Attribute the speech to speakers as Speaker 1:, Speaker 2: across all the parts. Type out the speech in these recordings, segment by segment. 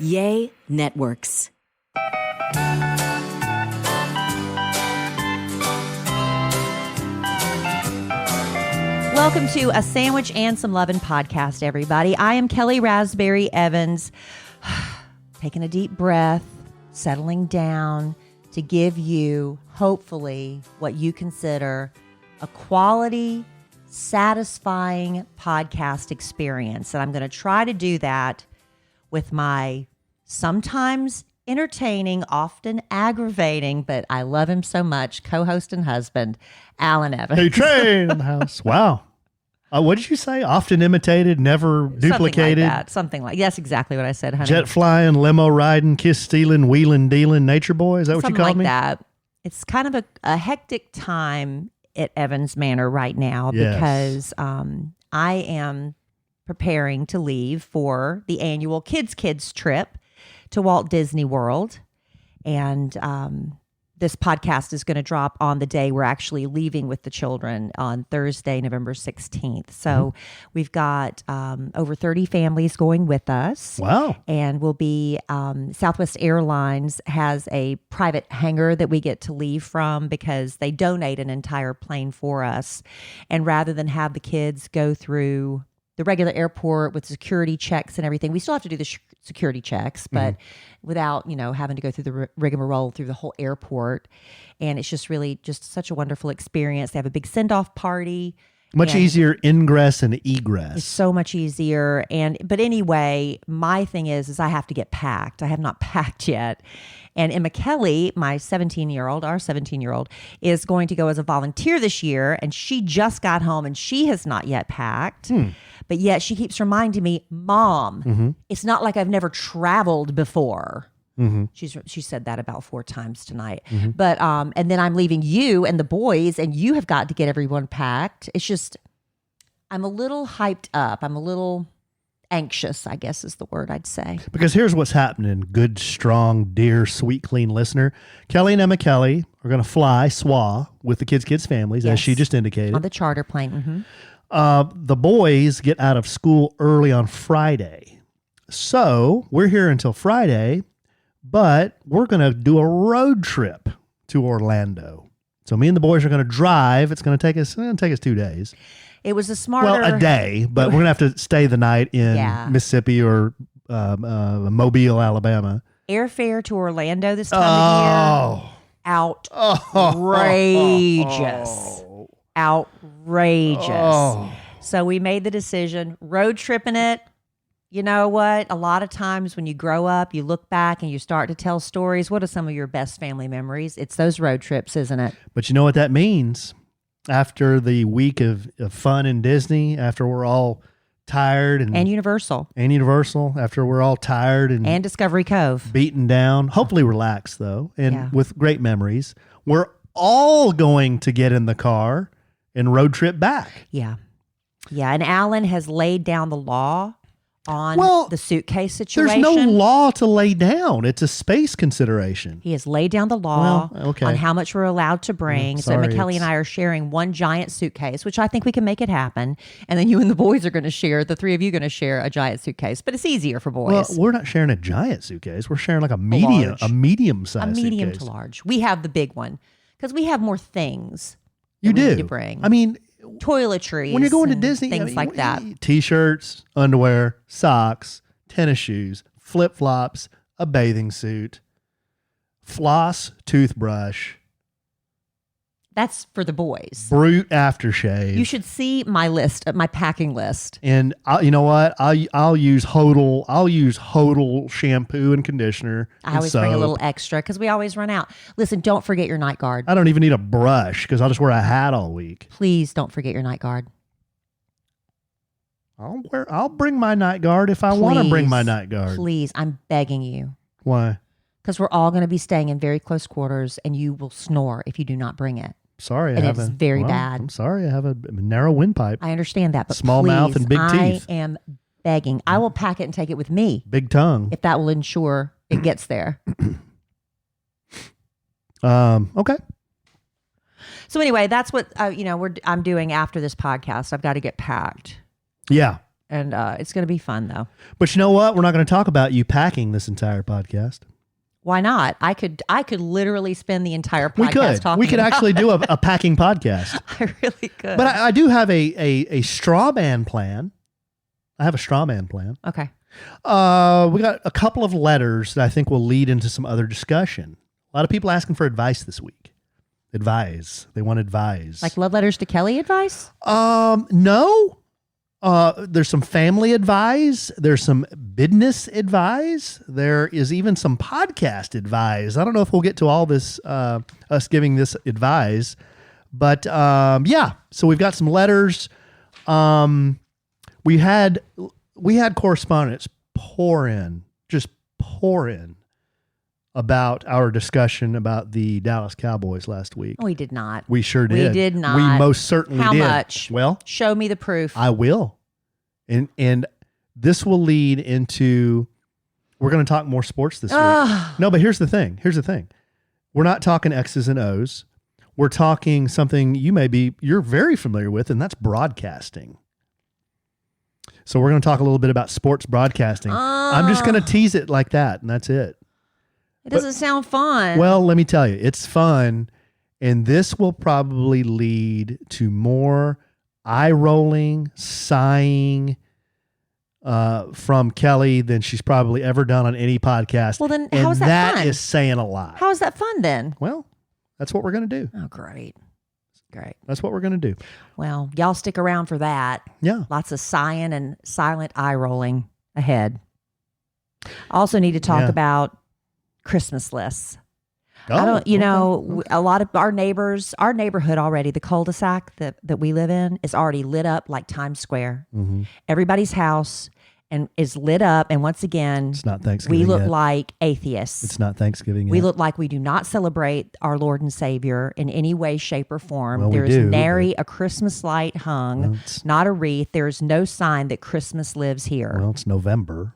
Speaker 1: Yay Networks.
Speaker 2: Welcome to A Sandwich and Some Lovin' podcast, everybody. I am Kellie Raspberry Evans, taking a deep breath, settling down to give you, hopefully, what you consider a quality, satisfying podcast experience. And I'm going to try to do that with my sometimes entertaining, often aggravating, but I love him so much, co-host and husband, Alan Evans.
Speaker 3: Hey, train in the house. Wow. What did you say? Often imitated, never duplicated.
Speaker 2: Something like that. That's exactly what I said, honey.
Speaker 3: Jet flying, limo riding, kiss stealing, wheeling dealing, nature boy. Is that what you call me?
Speaker 2: Something like that. It's kind of a hectic time at Evans Manor right now because I am preparing to leave for the annual Kids trip to Walt Disney World. And this podcast is going to drop on the day we're actually leaving with the children on Thursday, November 16th. So we've got over 30 families going with us.
Speaker 3: Wow.
Speaker 2: And we'll be, Southwest Airlines has a private hangar that we get to leave from because they donate an entire plane for us. And rather than have the kids go through the regular airport with security checks and everything, we still have to do the security checks, but without, having to go through the rigmarole through the whole airport. And it's just really just such a wonderful experience. They have a big send-off party.
Speaker 3: Much easier ingress and egress.
Speaker 2: It's so much easier. But anyway, my thing is I have to get packed. I have not packed yet. And Emma Kellie, our 17-year-old, is going to go as a volunteer this year. And she just got home and she has not yet packed. But yet she keeps reminding me, Mom, it's not like I've never traveled before. She said that about 4 times tonight. But and then I'm leaving you and the boys, and you have got to get everyone packed. It's just, I'm a little hyped up. I'm a little anxious, I guess is the word I'd say.
Speaker 3: Because here's what's happening, good, strong, dear, sweet, clean listener. Kellie and Emma Kellie are going to fly SWA with the kids families, as she just indicated.
Speaker 2: On the charter plane.
Speaker 3: The boys get out of school early on Friday. So we're here until Friday, but we're going to do a road trip to Orlando. So me and the boys are going to drive. It's going to take us 2 days.
Speaker 2: It was a smarter...
Speaker 3: Well, a day, but we're going to have to stay the night in Mississippi or Mobile, Alabama.
Speaker 2: Airfare to Orlando this time of year. Outrageous. Outrageous. So we made the decision, road tripping it. You know what? A lot of times when you grow up, you look back and you start to tell stories. What are some of your best family memories? It's those road trips, isn't it?
Speaker 3: But you know what that means? After the week of fun in Disney, after we're all tired and
Speaker 2: Universal,
Speaker 3: after we're all tired and
Speaker 2: Discovery Cove,
Speaker 3: beaten down, hopefully relaxed though, and with great memories, we're all going to get in the car and road trip back.
Speaker 2: Yeah. And Alan has laid down the law on the suitcase situation.
Speaker 3: There's no law to lay down. It's a space consideration.
Speaker 2: He has laid down the law on how much we're allowed to bring. So McKellie and I are sharing one giant suitcase, which I think we can make it happen. And then you and the boys are going to share, the 3 of you are going to share a giant suitcase. But it's easier for boys.
Speaker 3: Well, we're not sharing a giant suitcase. We're sharing like a medium-sized suitcase.
Speaker 2: A medium to large. We have the big one because we have more things
Speaker 3: you do.
Speaker 2: Need to bring.
Speaker 3: I mean,
Speaker 2: toiletries.
Speaker 3: When you're going to Disney,
Speaker 2: things like that.
Speaker 3: T-shirts, underwear, socks, tennis shoes, flip-flops, a bathing suit, floss, toothbrush.
Speaker 2: That's for the boys.
Speaker 3: Brute aftershave.
Speaker 2: You should see my list, my packing list.
Speaker 3: And you know what? I'll use Hodel. I'll use Hodel shampoo and conditioner.
Speaker 2: I always bring a little extra because we always run out. Listen, don't forget your night guard.
Speaker 3: I don't even need a brush because I'll just wear a hat all week.
Speaker 2: Please don't forget your night guard.
Speaker 3: I'll bring my night guard if I want to bring my night guard.
Speaker 2: Please, I'm begging you.
Speaker 3: Why?
Speaker 2: Because we're all going to be staying in very close quarters, and you will snore if you do not bring it.
Speaker 3: Sorry,
Speaker 2: it's very bad.
Speaker 3: I'm sorry, I have a narrow windpipe.
Speaker 2: I understand that, but
Speaker 3: small mouth and big teeth.
Speaker 2: I am begging. I will pack it and take it with me.
Speaker 3: Big tongue.
Speaker 2: If that will ensure it gets there.
Speaker 3: Okay.
Speaker 2: So anyway, that's what I'm doing after this podcast. I've got to get packed.
Speaker 3: Yeah.
Speaker 2: And it's going to be fun, though.
Speaker 3: But you know what? We're not going to talk about you packing this entire podcast.
Speaker 2: Why not? I could literally spend the entire podcast talking.
Speaker 3: We could actually do a packing podcast.
Speaker 2: I really could.
Speaker 3: But I do have a straw man plan. I have a straw man plan.
Speaker 2: Okay.
Speaker 3: We got a couple of letters that I think will lead into some other discussion. A lot of people asking for advice this week. Advise. They want advice.
Speaker 2: Like love letters to Kellie advice?
Speaker 3: No. There's some family advice. There's some business advice. There is even some podcast advice. I don't know if we'll get to all this, us giving this advice, but yeah. So we've got some letters. We had correspondence pour in about our discussion about the Dallas Cowboys last week.
Speaker 2: We did not.
Speaker 3: We sure did.
Speaker 2: We did not.
Speaker 3: We most certainly
Speaker 2: How
Speaker 3: did.
Speaker 2: much?
Speaker 3: Well,
Speaker 2: show me the proof.
Speaker 3: I will. And this will lead into, we're going to talk more sports this week. No, but here's the thing. We're not talking X's and O's. We're talking something you're very familiar with, and that's broadcasting. So we're going to talk a little bit about sports broadcasting. I'm just going to tease it like that, and that's it.
Speaker 2: It doesn't sound fun.
Speaker 3: Well, let me tell you, it's fun, and this will probably lead to more eye-rolling, sighing from Kellie than she's probably ever done on any podcast.
Speaker 2: Well, then how is that fun?
Speaker 3: That is saying a lot.
Speaker 2: How is that fun then?
Speaker 3: Well, that's what we're going to do.
Speaker 2: Oh, great.
Speaker 3: That's what we're going to do.
Speaker 2: Well, y'all stick around for that.
Speaker 3: Yeah.
Speaker 2: Lots of sighing and silent eye rolling ahead. I also need to talk about Christmas lists. I don't, okay. A lot of our neighborhood already, the cul-de-sac that we live in is already lit up like Times Square. Mm-hmm. Everybody's house is lit up. And once again,
Speaker 3: it's not Thanksgiving
Speaker 2: we look
Speaker 3: yet.
Speaker 2: Like atheists.
Speaker 3: It's not Thanksgiving yet.
Speaker 2: We look like we do not celebrate our Lord and Savior in any way, shape, or form.
Speaker 3: Well,
Speaker 2: there is nary a Christmas light hung, not a wreath. There is no sign that Christmas lives here.
Speaker 3: Well, it's November.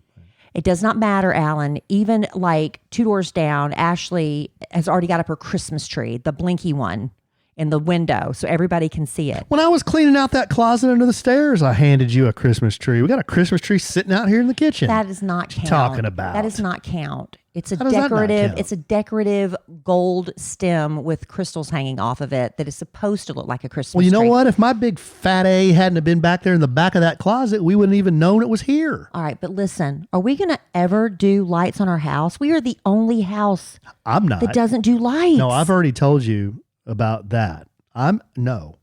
Speaker 2: It does not matter, Alan. Even like 2 doors down, Ashley has already got up her Christmas tree, the blinky one, in the window so everybody can see it.
Speaker 3: When I was cleaning out that closet under the stairs, I handed you a Christmas tree. We got a Christmas tree sitting out here in the kitchen.
Speaker 2: That does not count.
Speaker 3: Talking about.
Speaker 2: That does not count. It's a
Speaker 3: How does that not count?
Speaker 2: It's a decorative gold stem with crystals hanging off of it that is supposed to look like a Christmas tree.
Speaker 3: Well, you know what? If my big fat A hadn't have been back there in the back of that closet, we wouldn't even known it was here.
Speaker 2: All right, but listen, are we going to ever do lights on our house? We are the only house that doesn't do lights.
Speaker 3: No, I've already told you about that. No.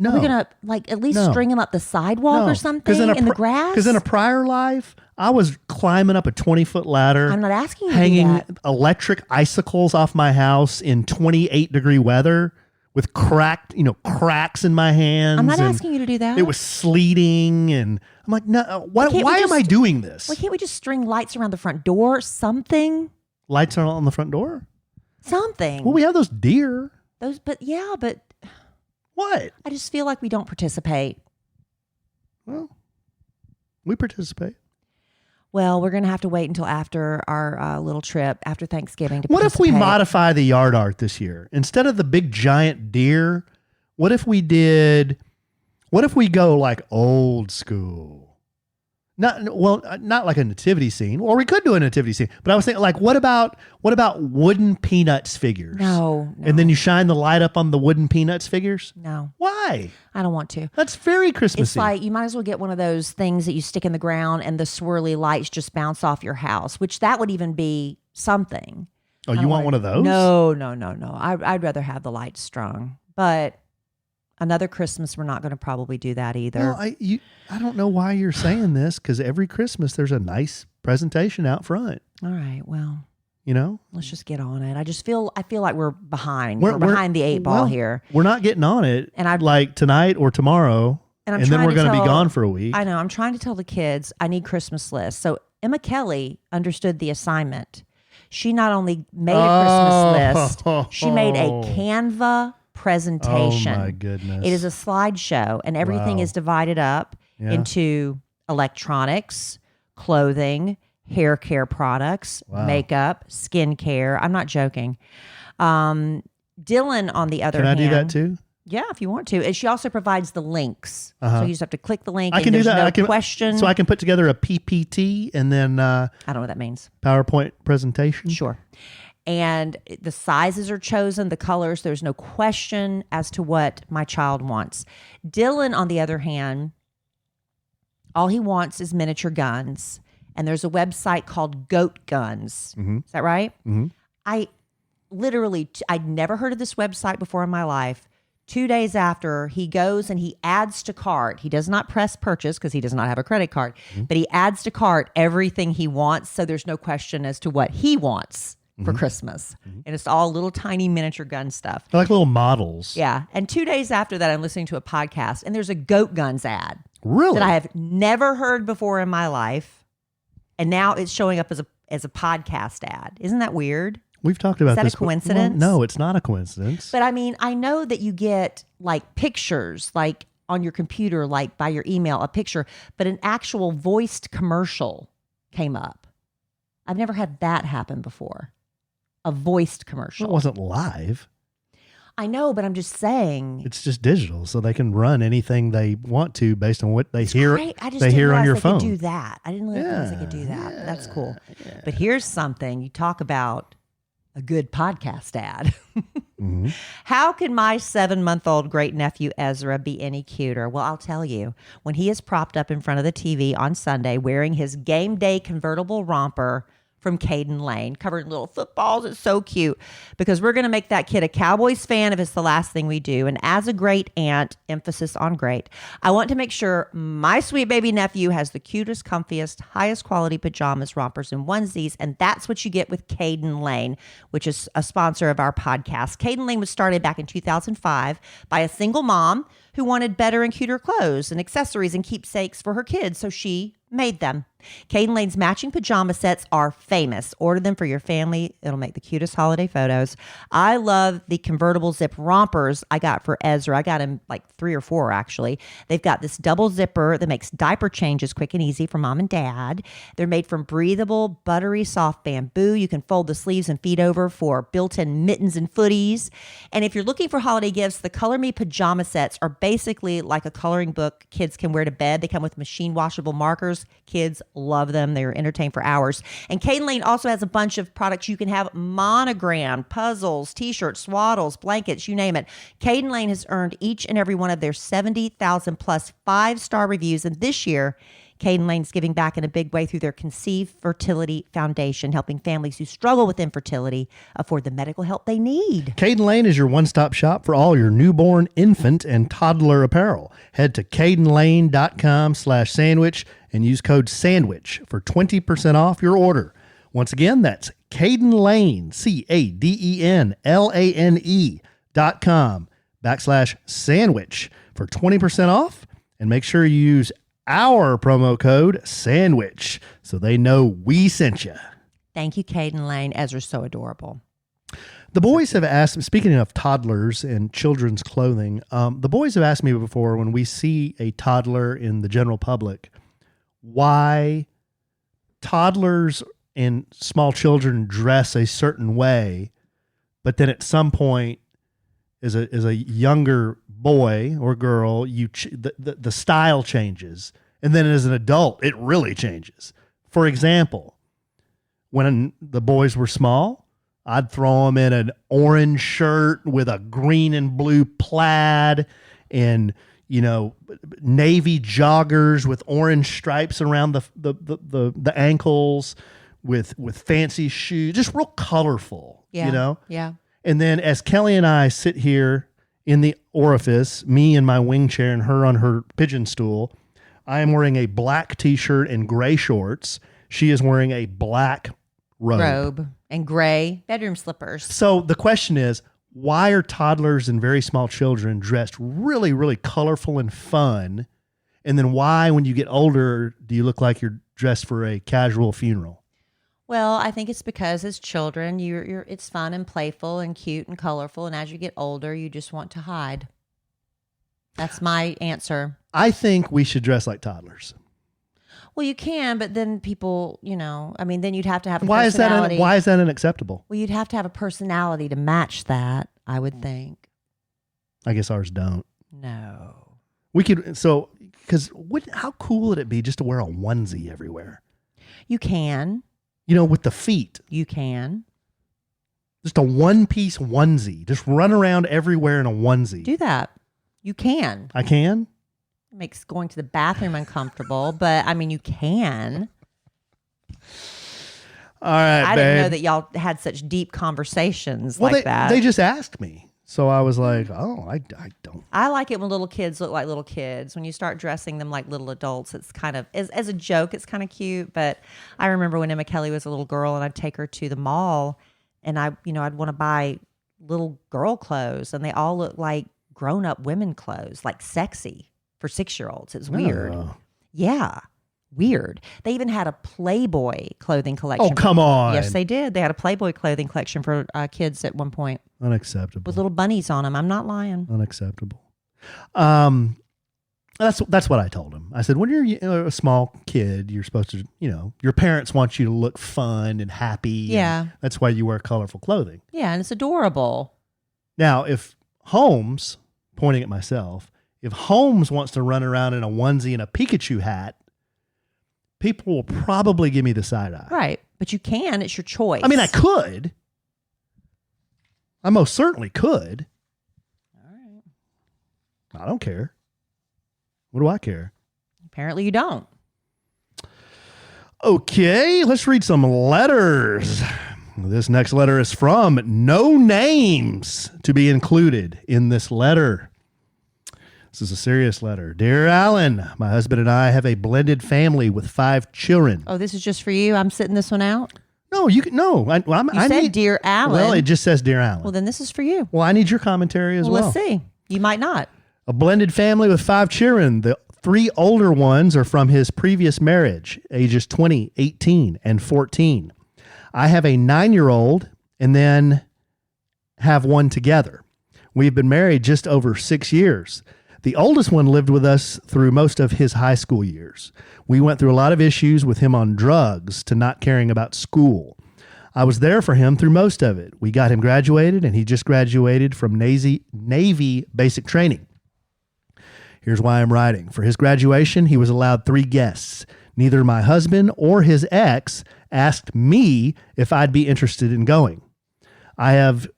Speaker 2: Are we going to at least string them up the sidewalk or something in the grass?
Speaker 3: Because in a prior life, I was climbing up a 20-foot ladder.
Speaker 2: I'm not asking you
Speaker 3: hanging
Speaker 2: to do that.
Speaker 3: Electric icicles off my house in 28-degree weather with cracks in my hands.
Speaker 2: I'm not asking you to do that.
Speaker 3: It was sleeting, and I'm like, no. Why am I doing this?
Speaker 2: Why can't we just string lights around the front door? Something.
Speaker 3: Lights are on the front door.
Speaker 2: Something.
Speaker 3: Well, we have those deer.
Speaker 2: But
Speaker 3: what?
Speaker 2: I just feel like we don't participate.
Speaker 3: Well, we participate.
Speaker 2: Well, we're going to have to wait until after our little trip, after Thanksgiving to
Speaker 3: What if we
Speaker 2: participate.
Speaker 3: modify the yard art this year? Instead of the big giant deer, what if we go like old school? Not like a nativity scene, or we could do a nativity scene. But I was thinking, like, what about wooden Peanuts figures?
Speaker 2: No.
Speaker 3: And then you shine the light up on the wooden Peanuts figures?
Speaker 2: No.
Speaker 3: Why?
Speaker 2: I don't want to.
Speaker 3: That's very Christmassy.
Speaker 2: It's like you might as well get one of those things that you stick in the ground and the swirly lights just bounce off your house, which that would even be something.
Speaker 3: Oh, you want one of those?
Speaker 2: No. I'd rather have the lights strung. But another Christmas, we're not going to probably do that either.
Speaker 3: Well, I don't know why you're saying this, because every Christmas there's a nice presentation out front.
Speaker 2: All right, well,
Speaker 3: let's
Speaker 2: just get on it. I feel like we're behind. We're behind the 8 ball here.
Speaker 3: We're not getting on it.
Speaker 2: And I'd
Speaker 3: like tonight or tomorrow, and then we're going to be gone for a week.
Speaker 2: I know. I'm trying to tell the kids I need Christmas lists. So Emma Kellie understood the assignment. She not only made a Christmas list, she made a Canva presentation.
Speaker 3: Oh my goodness.
Speaker 2: It is a slideshow, and everything is divided up into electronics, clothing, hair care products, makeup, skincare. I'm not joking. Dylan, on the other hand.
Speaker 3: Can I do that too?
Speaker 2: Yeah, if you want to. And she also provides the links. So you just have to click the link.
Speaker 3: I can do that.
Speaker 2: No
Speaker 3: I can
Speaker 2: question.
Speaker 3: So I can put together a PPT and then
Speaker 2: I don't know what that means.
Speaker 3: PowerPoint presentation.
Speaker 2: Sure. And the sizes are chosen, the colors. There's no question as to what my child wants. Dylan, on the other hand, all he wants is miniature guns. And there's a website called Goat Guns. Is that right? I literally, I'd never heard of this website before in my life. 2 days after, he goes and he adds to cart. He does not press purchase because he does not have a credit card, but he adds to cart everything he wants. So there's no question as to what he wants for Christmas. And it's all little tiny miniature gun stuff.
Speaker 3: They're like little models.
Speaker 2: Yeah. And 2 days after that, I'm listening to a podcast and there's a Goat Guns ad.
Speaker 3: Really?
Speaker 2: That I have never heard before in my life. And now it's showing up as a podcast ad. Isn't that weird?
Speaker 3: We've talked about this.
Speaker 2: Is that a coincidence?
Speaker 3: Well, no, it's not a coincidence.
Speaker 2: But I mean, I know that you get like pictures, like on your computer, like by your email, a picture, but an actual voiced commercial came up. I've never had that happen before. A voiced commercial.
Speaker 3: It wasn't live.
Speaker 2: I know, but I'm just saying.
Speaker 3: It's just digital, so they can run anything they want to based on what they hear.
Speaker 2: Great. I just
Speaker 3: they
Speaker 2: didn't
Speaker 3: hear
Speaker 2: realize
Speaker 3: on your
Speaker 2: they
Speaker 3: phone.
Speaker 2: could do that. I didn't realize they could do that. That's cool.
Speaker 3: Yeah.
Speaker 2: But here's something. You talk about a good podcast ad. How can my 7-month-old great nephew Ezra be any cuter? Well, I'll tell you. When he is propped up in front of the TV on Sunday wearing his game day convertible romper from Caden Lane, covered in little footballs. It's so cute because we're going to make that kid a Cowboys fan if it's the last thing we do. And as a great aunt, emphasis on great, I want to make sure my sweet baby nephew has the cutest, comfiest, highest quality pajamas, rompers, and onesies. And that's what you get with Caden Lane, which is a sponsor of our podcast. Caden Lane was started back in 2005 by a single mom who wanted better and cuter clothes and accessories and keepsakes for her kids. So she made them. Caden Lane's matching pajama sets are famous. Order them for your family. It'll make the cutest holiday photos. I love the convertible zip rompers I got for Ezra. I got him like 3 or 4 actually. They've got this double zipper that makes diaper changes quick and easy for mom and dad. They're made from breathable, buttery, soft bamboo. You can fold the sleeves and feet over for built-in mittens and footies. And if you're looking for holiday gifts, the Color Me pajama sets are basically like a coloring book kids can wear to bed. They come with machine washable markers. Kids love them. They're entertained for hours. And Caden Lane also has a bunch of products you can have monogrammed, puzzles, t-shirts, swaddles, blankets, you name it. Caden Lane has earned each and every one of their 70,000 plus 5-star reviews. And this year, Caden Lane's giving back in a big way through their Conceive Fertility Foundation, helping families who struggle with infertility afford the medical help they need.
Speaker 3: Caden Lane is your one-stop shop for all your newborn, infant, and toddler apparel. Head to cadenlane.com/sandwich and use code SANDWICH for 20% off your order. Once again, that's Caden Lane, CADENLANE.com/sandwich for 20% off. And make sure you use our promo code SANDWICH so they know we sent you.
Speaker 2: Thank you, Caden Lane. Ezra's so adorable.
Speaker 3: The boys have asked, speaking of toddlers and children's clothing, the boys have asked me before when we see a toddler in the general public, why toddlers and small children dress a certain way, but then at some point as a younger boy or girl, the style changes. And then as an adult, it really changes. For example, when the boys were small, I'd throw them in an orange shirt with a green and blue plaid and, navy joggers with orange stripes around the ankles with fancy shoes, just real colorful,
Speaker 2: Yeah.
Speaker 3: And then as Kellie and I sit here in the orifice, me in my wing chair and her on her pigeon stool, I am wearing a black t-shirt and gray shorts. She is wearing a black robe
Speaker 2: and gray bedroom slippers.
Speaker 3: So the question is, why are toddlers and very small children dressed really, really colorful and fun? And then why, when you get older, do you look like you're dressed for a casual funeral?
Speaker 2: Well, I think it's because as children, it's fun and playful and cute and colorful. And as you get older, you just want to hide. That's my answer.
Speaker 3: I think we should dress like toddlers.
Speaker 2: Well, you can, but then people, then you'd have to have a
Speaker 3: Why
Speaker 2: personality.
Speaker 3: Why is that unacceptable?
Speaker 2: Well, you'd have to have a personality to match that, I would think.
Speaker 3: I guess ours don't.
Speaker 2: No.
Speaker 3: We could, because how cool would it be just to wear a onesie everywhere?
Speaker 2: You can.
Speaker 3: With the feet.
Speaker 2: You can.
Speaker 3: Just a one-piece onesie. Just run around everywhere in a onesie.
Speaker 2: Do that. You can.
Speaker 3: I can?
Speaker 2: It makes going to the bathroom uncomfortable, but you can.
Speaker 3: All right,
Speaker 2: I
Speaker 3: babe.
Speaker 2: didn't know that y'all had such deep conversations that.
Speaker 3: They just asked me. So I was like, oh, I don't.
Speaker 2: I like it when little kids look like little kids. When you start dressing them like little adults, it's kind of, as a joke, it's kind of cute. But I remember when Kellie was a little girl and I'd take her to the mall and I'd want to buy little girl clothes and they all look like grown-up women clothes, like sexy for 6-year-olds. It's weird.
Speaker 3: Oh.
Speaker 2: Yeah. Weird. They even had a Playboy clothing collection.
Speaker 3: Oh, come on.
Speaker 2: Yes, they did. They had a Playboy clothing collection for kids at one point
Speaker 3: Unacceptable.
Speaker 2: with little bunnies on them. I'm not lying.
Speaker 3: Unacceptable. That's what I told him. I said, when you're a small kid, you're supposed to, your parents want you to look fun and happy.
Speaker 2: Yeah.
Speaker 3: That's why you wear colorful clothing.
Speaker 2: Yeah, and it's adorable.
Speaker 3: Now, if Holmes, pointing at myself, if Holmes wants to run around in a onesie and a Pikachu hat, people will probably give me the side eye.
Speaker 2: Right. But you can. It's your choice.
Speaker 3: I could. I most certainly could.
Speaker 2: All right.
Speaker 3: I don't care. What do I care?
Speaker 2: Apparently you don't.
Speaker 3: Okay, let's read some letters. This next letter is from no names to be included in this letter. This is a serious letter. Dear Alan, my husband and I have a blended family with 5 children.
Speaker 2: Oh, this is just for you? I'm sitting this one out?
Speaker 3: No, you can. No,
Speaker 2: You said Dear Alan.
Speaker 3: Well, it just says Dear Alan.
Speaker 2: Well, then this is for you.
Speaker 3: Well, I need your commentary as well.
Speaker 2: Let's see. You might not.
Speaker 3: A blended family with 5 children. The 3 older ones are from his previous marriage, ages 20, 18, and 14. I have a 9-year-old and then have one together. We've been married just over 6 years. The oldest one lived with us through most of his high school years. We went through a lot of issues with him on drugs to not caring about school. I was there for him through most of it. We got him graduated, and he just graduated from Navy basic training. Here's why I'm writing. For his graduation, he was allowed 3 guests. Neither my husband or his ex asked me if I'd be interested in going. I have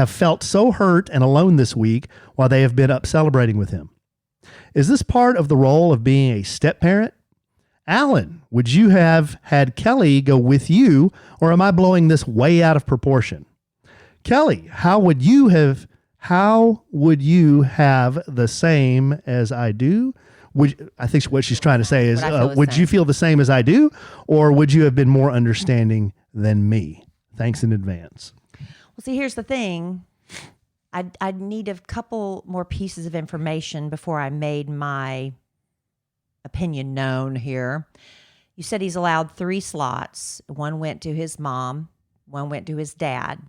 Speaker 3: felt so hurt and alone this week while they have been up celebrating with him. Is this part of the role of being a step-parent? Alan, would you have had Kellie go with you, or am I blowing this way out of proportion? Kellie, how would you have the same as I do? I think what she's trying to say is, would you feel the same as I do, or would you have been more understanding than me? Thanks in advance.
Speaker 2: Well, see, here's the thing. I'd need a couple more pieces of information before I made my opinion known here. You said he's allowed 3 slots. 1 went to his mom, 1 went to his dad.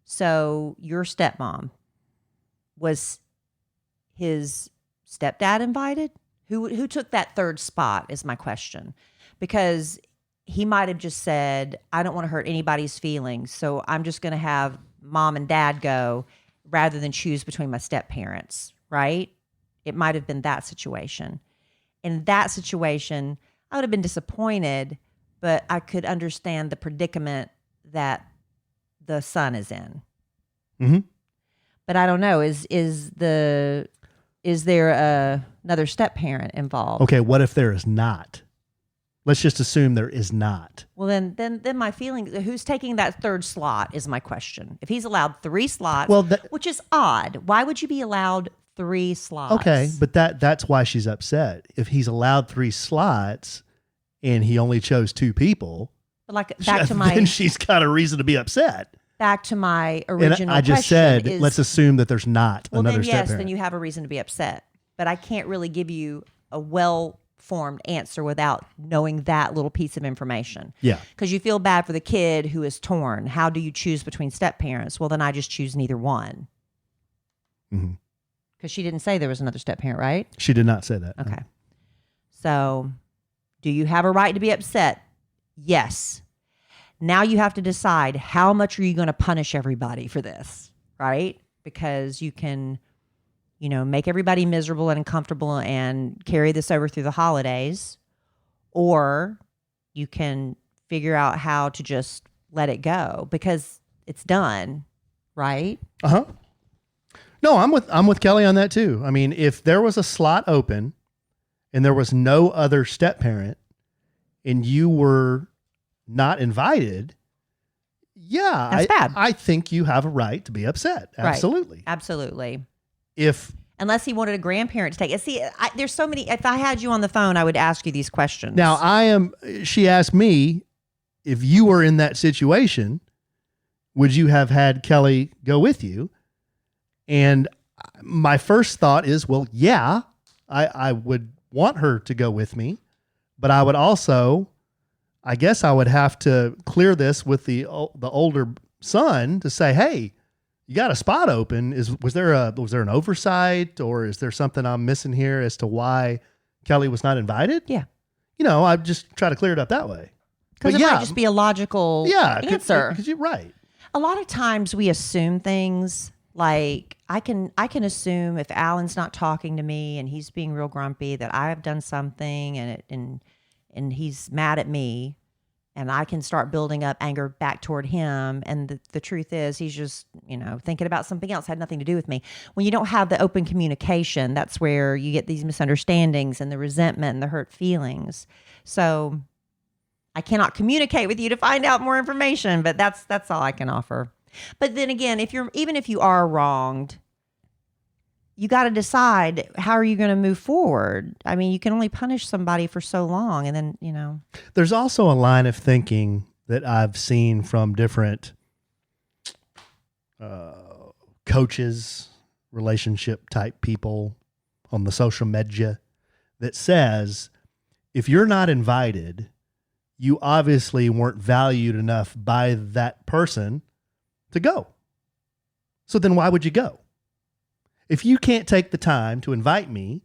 Speaker 2: So your stepmom, was his stepdad invited? Who took that 3rd spot is my question. Because he might have just said, I don't want to hurt anybody's feelings, so I'm just going to have mom and dad go rather than choose between my step-parents, right? It might have been that situation. In that situation, I would have been disappointed, but I could understand the predicament that the son is in.
Speaker 3: Mm-hmm.
Speaker 2: But I don't know. Is there another step-parent involved?
Speaker 3: Okay, what if there is not? Let's just assume there is not.
Speaker 2: Well, then my feeling, who's taking that 3rd slot is my question. If he's allowed 3 slots, which is odd. Why would you be allowed 3 slots?
Speaker 3: Okay, but that's why she's upset. If he's allowed 3 slots and he only chose 2 people,
Speaker 2: but
Speaker 3: then she's got a reason to be upset.
Speaker 2: Back to my original question.
Speaker 3: I just said, let's assume that there's not another step-parent.
Speaker 2: Then you have a reason to be upset. But I can't really give you a well-formed answer without knowing that little piece of information.
Speaker 3: Yeah.
Speaker 2: Because you feel bad for the kid who is torn. How do you choose between step-parents? Well, then I just choose neither one.
Speaker 3: Mm-hmm.
Speaker 2: Because she didn't say there was another step-parent, right?
Speaker 3: She did not say that.
Speaker 2: Okay.
Speaker 3: No.
Speaker 2: So, do you have a right to be upset? Yes. Now you have to decide how much are you going to punish everybody for this, right? because you can, make everybody miserable and uncomfortable and carry this over through the holidays, or you can figure out how to just let it go because it's done, right?
Speaker 3: Uh-huh. No, I'm with Kelly on that too. I mean, if there was a slot open and there was no other step parent and you were not invited,
Speaker 2: That's bad.
Speaker 3: I think you have a right to be upset. Absolutely.
Speaker 2: Right. Absolutely. Unless he wanted a grandparent to take it. See, there's so many. If I had you on the phone, I would ask you these questions.
Speaker 3: Now, she asked me, if you were in that situation, would you have had Kelly go with you? And my first thought is, well, yeah, I would want her to go with me, but I would also, I guess I would have to clear this with the older son to say, hey, you got a spot open. Was there an oversight, or is there something I'm missing here as to why Kelly was not invited?
Speaker 2: Yeah.
Speaker 3: I'd just try to clear it up that way.
Speaker 2: Because it might just be a logical answer.
Speaker 3: Because you're right.
Speaker 2: A lot of times we assume things. Like I can assume if Alan's not talking to me and he's being real grumpy that I've done something and he's mad at me, and I can start building up anger back toward him. And the truth is he's just, thinking about something else, had nothing to do with me. When you don't have the open communication, that's where you get these misunderstandings and the resentment and the hurt feelings. So I cannot communicate with you to find out more information, but that's all I can offer. But then again, even if you are wronged, you got to decide, how are you going to move forward? I mean, you can only punish somebody for so long, and then,
Speaker 3: There's also a line of thinking that I've seen from different coaches, relationship type people on the social media that says, if you're not invited, you obviously weren't valued enough by that person to go. So then why would you go? If you can't take the time to invite me,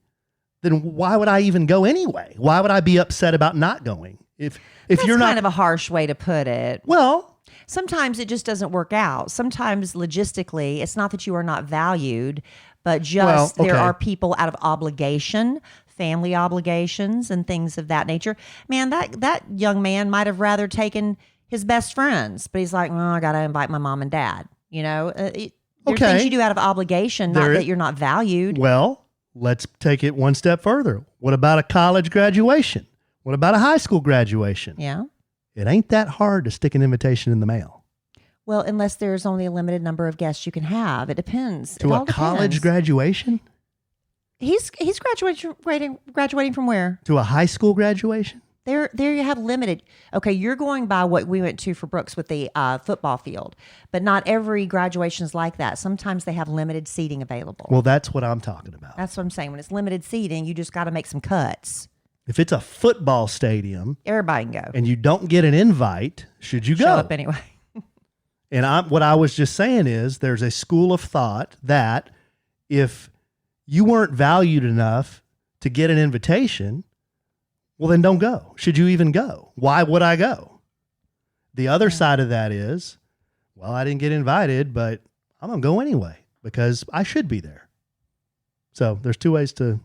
Speaker 3: then why would I even go anyway? Why would I be upset about not going? If you're not,
Speaker 2: kind of a harsh way to put it.
Speaker 3: Well,
Speaker 2: sometimes it just doesn't work out. Sometimes logistically, it's not that you are not valued, but just there are people out of obligation, family obligations and things of that nature. Man, that young man might have rather taken his best friends, but he's like, well, I got to invite my mom and dad. There are things you do out of obligation, not that you're not valued.
Speaker 3: Well, let's take it one step further. What about a college graduation? What about a high school graduation?
Speaker 2: Yeah.
Speaker 3: It ain't that hard to stick an invitation in the mail.
Speaker 2: Well, unless there's only a limited number of guests you can have. It depends.
Speaker 3: To a college graduation?
Speaker 2: He's graduating from where?
Speaker 3: To a high school graduation?
Speaker 2: There you have limited. Okay, you're going by what we went to for Brooks with the football field, but not every graduation is like that. Sometimes they have limited seating available.
Speaker 3: Well, that's what I'm talking about.
Speaker 2: That's what I'm saying. When it's limited seating, you just got to make some cuts.
Speaker 3: If it's a football stadium,
Speaker 2: everybody can go,
Speaker 3: and you don't get an invite, should you go?
Speaker 2: Show up anyway.
Speaker 3: And what I was just saying is, there's a school of thought that if you weren't valued enough to get an invitation, well, then don't go. Should you even go? Why would I go? The other side of that is, well, I didn't get invited, but I'm going to go anyway because I should be there. So there's two ways to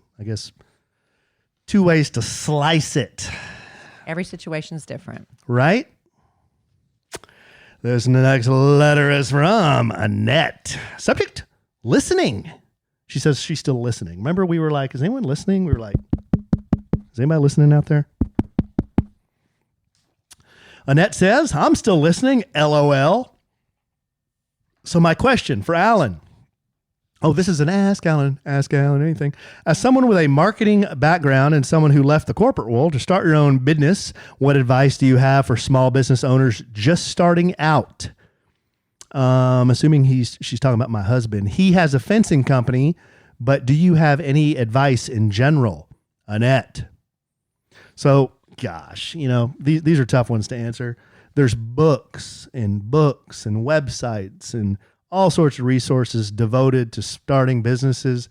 Speaker 3: slice it.
Speaker 2: Every situation is different.
Speaker 3: Right? This next letter is from Annette. Subject, listening. She says she's still listening. Remember, we were like, is anyone listening? We were like, is anybody listening out there? Annette says, I'm still listening, LOL. So my question for Alan. Oh, this is an ask Alan anything. As someone with a marketing background and someone who left the corporate world to start your own business, what advice do you have for small business owners just starting out? Assuming she's talking about my husband. He has a fencing company, but do you have any advice in general? Annette. So, gosh, these are tough ones to answer. There's books and websites and all sorts of resources devoted to starting businesses.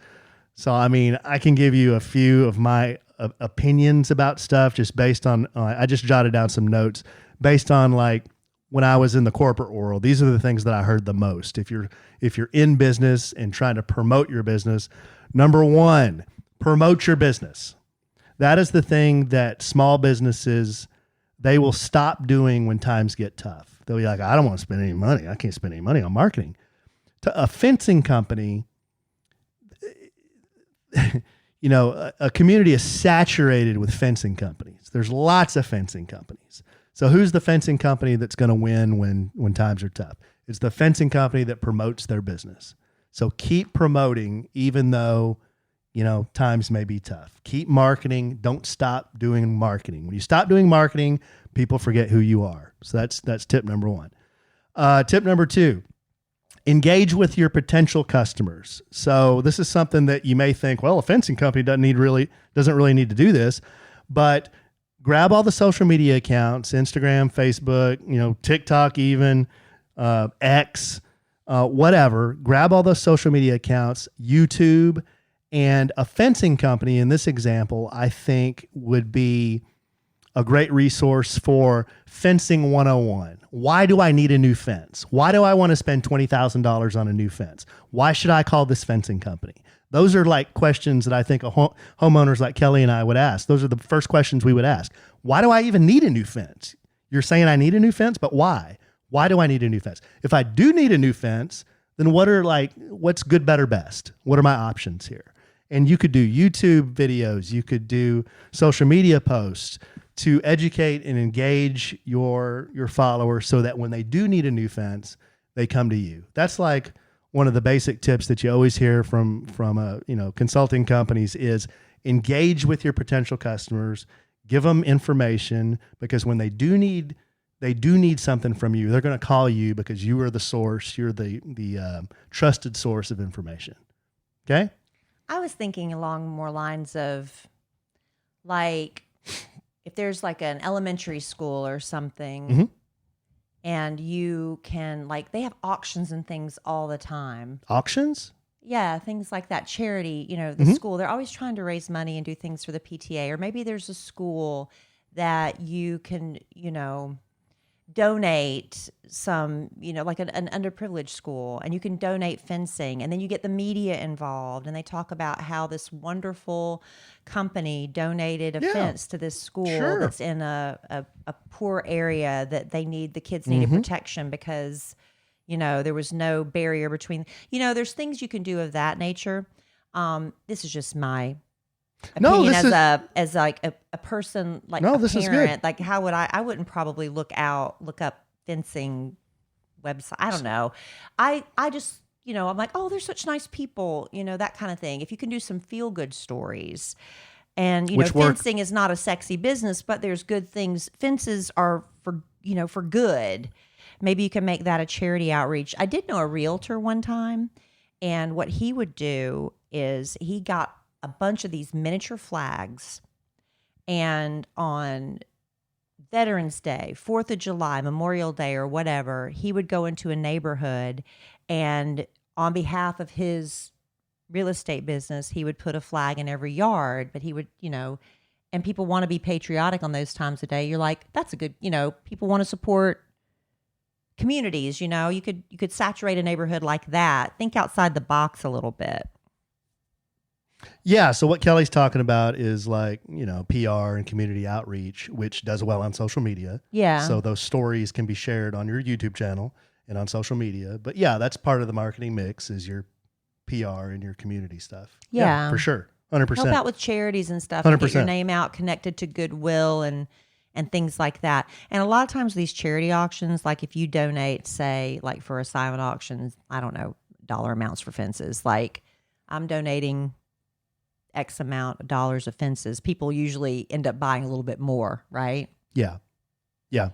Speaker 3: So, I mean, I can give you a few of my opinions about stuff just based on, I just jotted down some notes based on like when I was in the corporate world, these are the things that I heard the most. If you're in business and trying to promote your business, number one, promote your business. That is the thing that small businesses, they will stop doing when times get tough. They'll be like, I don't want to spend any money. I can't spend any money on marketing. To a fencing company, a community is saturated with fencing companies. There's lots of fencing companies. So who's the fencing company that's going to win when times are tough? It's the fencing company that promotes their business. So keep promoting, even though, times may be tough. Keep marketing. Don't stop doing marketing. When you stop doing marketing, people forget who you are. So that's tip number one. Tip number two, engage with your potential customers. So this is something that you may think, well, a fencing company doesn't really need to do this, but grab all the social media accounts, Instagram, Facebook, TikTok, even X, whatever. Grab all those social media accounts, YouTube, and a fencing company in this example, I think would be a great resource for fencing 101. Why do I need a new fence? Why do I want to spend $20,000 on a new fence? Why should I call this fencing company? Those are like questions that I think homeowners like Kelly and I would ask. Those are the first questions we would ask. Why do I even need a new fence? You're saying I need a new fence, but why? Why do I need a new fence? If I do need a new fence, then what's good, better, best? What are my options here? And you could do YouTube videos. You could do social media posts to educate and engage your followers so that when they do need a new fence, they come to you. That's like one of the basic tips that you always hear from consulting companies is engage with your potential customers, give them information, because when they do need something from you, they're going to call you because you are the source, you're the trusted source of information. Okay?
Speaker 2: I was thinking along more lines of like if there's like an elementary school or something,
Speaker 3: mm-hmm.
Speaker 2: and you can they have auctions and things all the time.
Speaker 3: Auctions?
Speaker 2: Yeah, things like that. Charity, the
Speaker 3: mm-hmm.
Speaker 2: school, they're always trying to raise money and do things for the PTA. Or maybe there's a school that you can, donate some, like an underprivileged school, and you can donate fencing, and then you get the media involved, and they talk about how this wonderful company donated a fence to this school that's in a poor area that the kids needed
Speaker 3: mm-hmm.
Speaker 2: protection because, there was no barrier between, there's things you can do of that nature. This is just my opinion as a person, like a parent. Like how would I wouldn't probably look up fencing website. I don't know. I just, I'm like, oh, they're such nice people, that kind of thing. If you can do some feel good stories, and fencing is not a sexy business, but there's good things. Fences are for good. Maybe you can make that a charity outreach. I did know a realtor one time, and what he would do is he got a bunch of these miniature flags, and on Veterans Day, 4th of July, Memorial Day, or whatever, he would go into a neighborhood, and on behalf of his real estate business, he would put a flag in every yard, but he would, and people want to be patriotic on those times of day. You're like, that's a good, people want to support communities, you could saturate a neighborhood like that. Think outside the box a little bit.
Speaker 3: Yeah. So what Kelly's talking about is PR and community outreach, which does well on social media.
Speaker 2: Yeah.
Speaker 3: So those stories can be shared on your YouTube channel and on social media. But yeah, that's part of the marketing mix is your PR and your community stuff.
Speaker 2: Yeah.
Speaker 3: For sure. 100%.
Speaker 2: Help out with charities and stuff.
Speaker 3: 100%.
Speaker 2: And get your name out, connected to Goodwill and things like that. And a lot of times these charity auctions, like if you donate, say, like for a silent auction, I don't know, dollar amounts for fences. Like I'm donating X amount of dollars of fences. People usually end up buying a little bit more, right?
Speaker 3: Yeah. Yeah.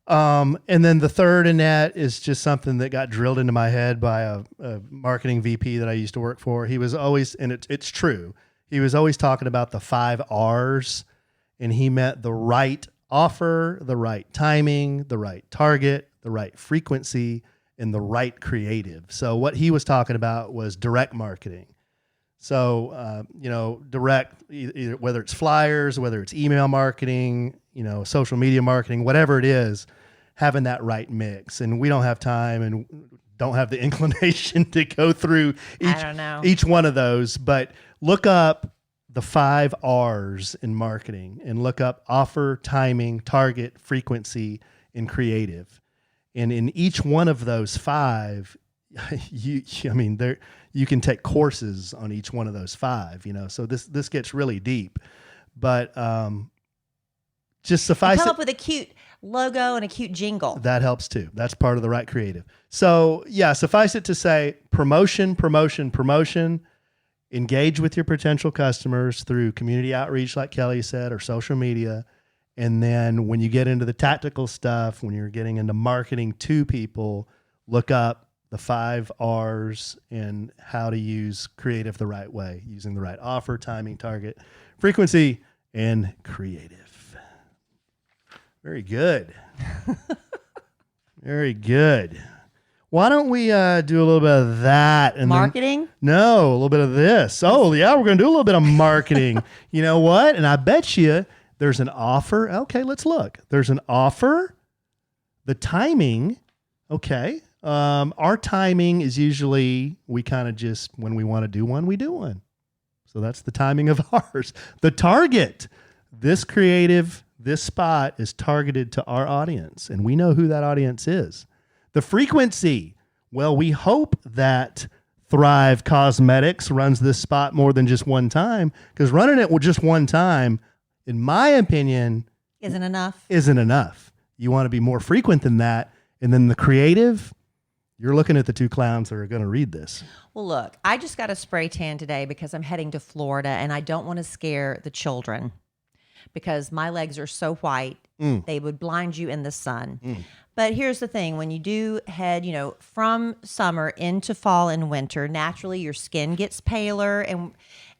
Speaker 3: And then the third in that is just something that got drilled into my head by a marketing VP that I used to work for. He was always, and it's true, he was always talking about the 5 R's, and he meant the right offer, the right timing, the right target, the right frequency, and the right creative. So what he was talking about was direct marketing. So, direct, either, whether it's flyers, whether it's email marketing, social media marketing, whatever it is, having that right mix. And we don't have time and don't have the inclination to go through each one of those. But look up the 5 R's in marketing and look up offer, timing, target, frequency, and creative. And in each one of those 5, you can take courses on each one of those 5, so this gets really deep, but just suffice
Speaker 2: come
Speaker 3: it.
Speaker 2: Up with a cute logo and a cute jingle.
Speaker 3: That helps too. That's part of the right creative. So yeah, suffice it to say, promotion, engage with your potential customers through community outreach, like Kellie said, or social media. And then when you get into the tactical stuff, when you're getting into marketing to people, look up the 5 R's and how to use creative the right way, using the right offer, timing, target, frequency, and creative. Very good. Very good. Why don't we do a little bit of that? And
Speaker 2: marketing?
Speaker 3: A little bit of this. Oh, yeah, we're going to do a little bit of marketing. You know what? And I bet you there's an offer. Okay, let's look. There's an offer. The timing. Okay. Our timing is usually we kind of just, when we want to do one, we do one. So that's the timing of ours. The target. This creative, this spot is targeted to our audience, and we know who that audience is. The frequency. Well, we hope that Thrive Cosmetics runs this spot more than just one time, because running it with just one time, in my opinion,
Speaker 2: isn't enough.
Speaker 3: You want to be more frequent than that. And then the creative, you're looking at the 2 clowns that are going to read this.
Speaker 2: Well, look, I just got a spray tan today because I'm heading to Florida, and I don't want to scare the children because my legs are so white, they would blind you in the sun. But here's the thing. When you do head, from summer into fall and winter, naturally your skin gets paler,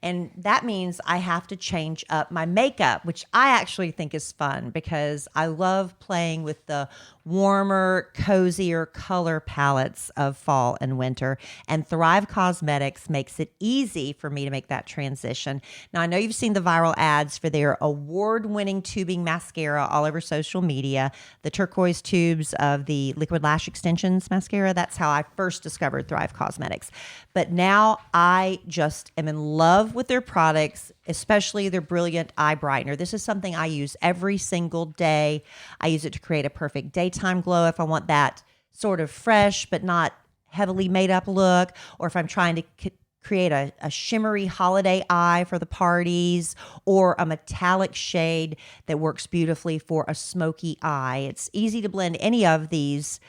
Speaker 2: and that means I have to change up my makeup, which I actually think is fun because I love playing with the warmer, cozier color palettes of fall and winter. And Thrive Cosmetics makes it easy for me to make that transition. Now, I know you've seen the viral ads for their award-winning tubing mascara all over social media, the turquoise tubes of the Liquid Lash Extensions mascara. That's how I first discovered Thrive Cosmetics. But now I just am in love with their products, especially their Brilliant Eye Brightener. This is something I use every single day. I use it to create a perfect daytime glow if I want that sort of fresh but not heavily made up look, or if I'm trying to create a shimmery holiday eye for the parties, or a metallic shade that works beautifully for a smoky eye. It's easy to blend any of these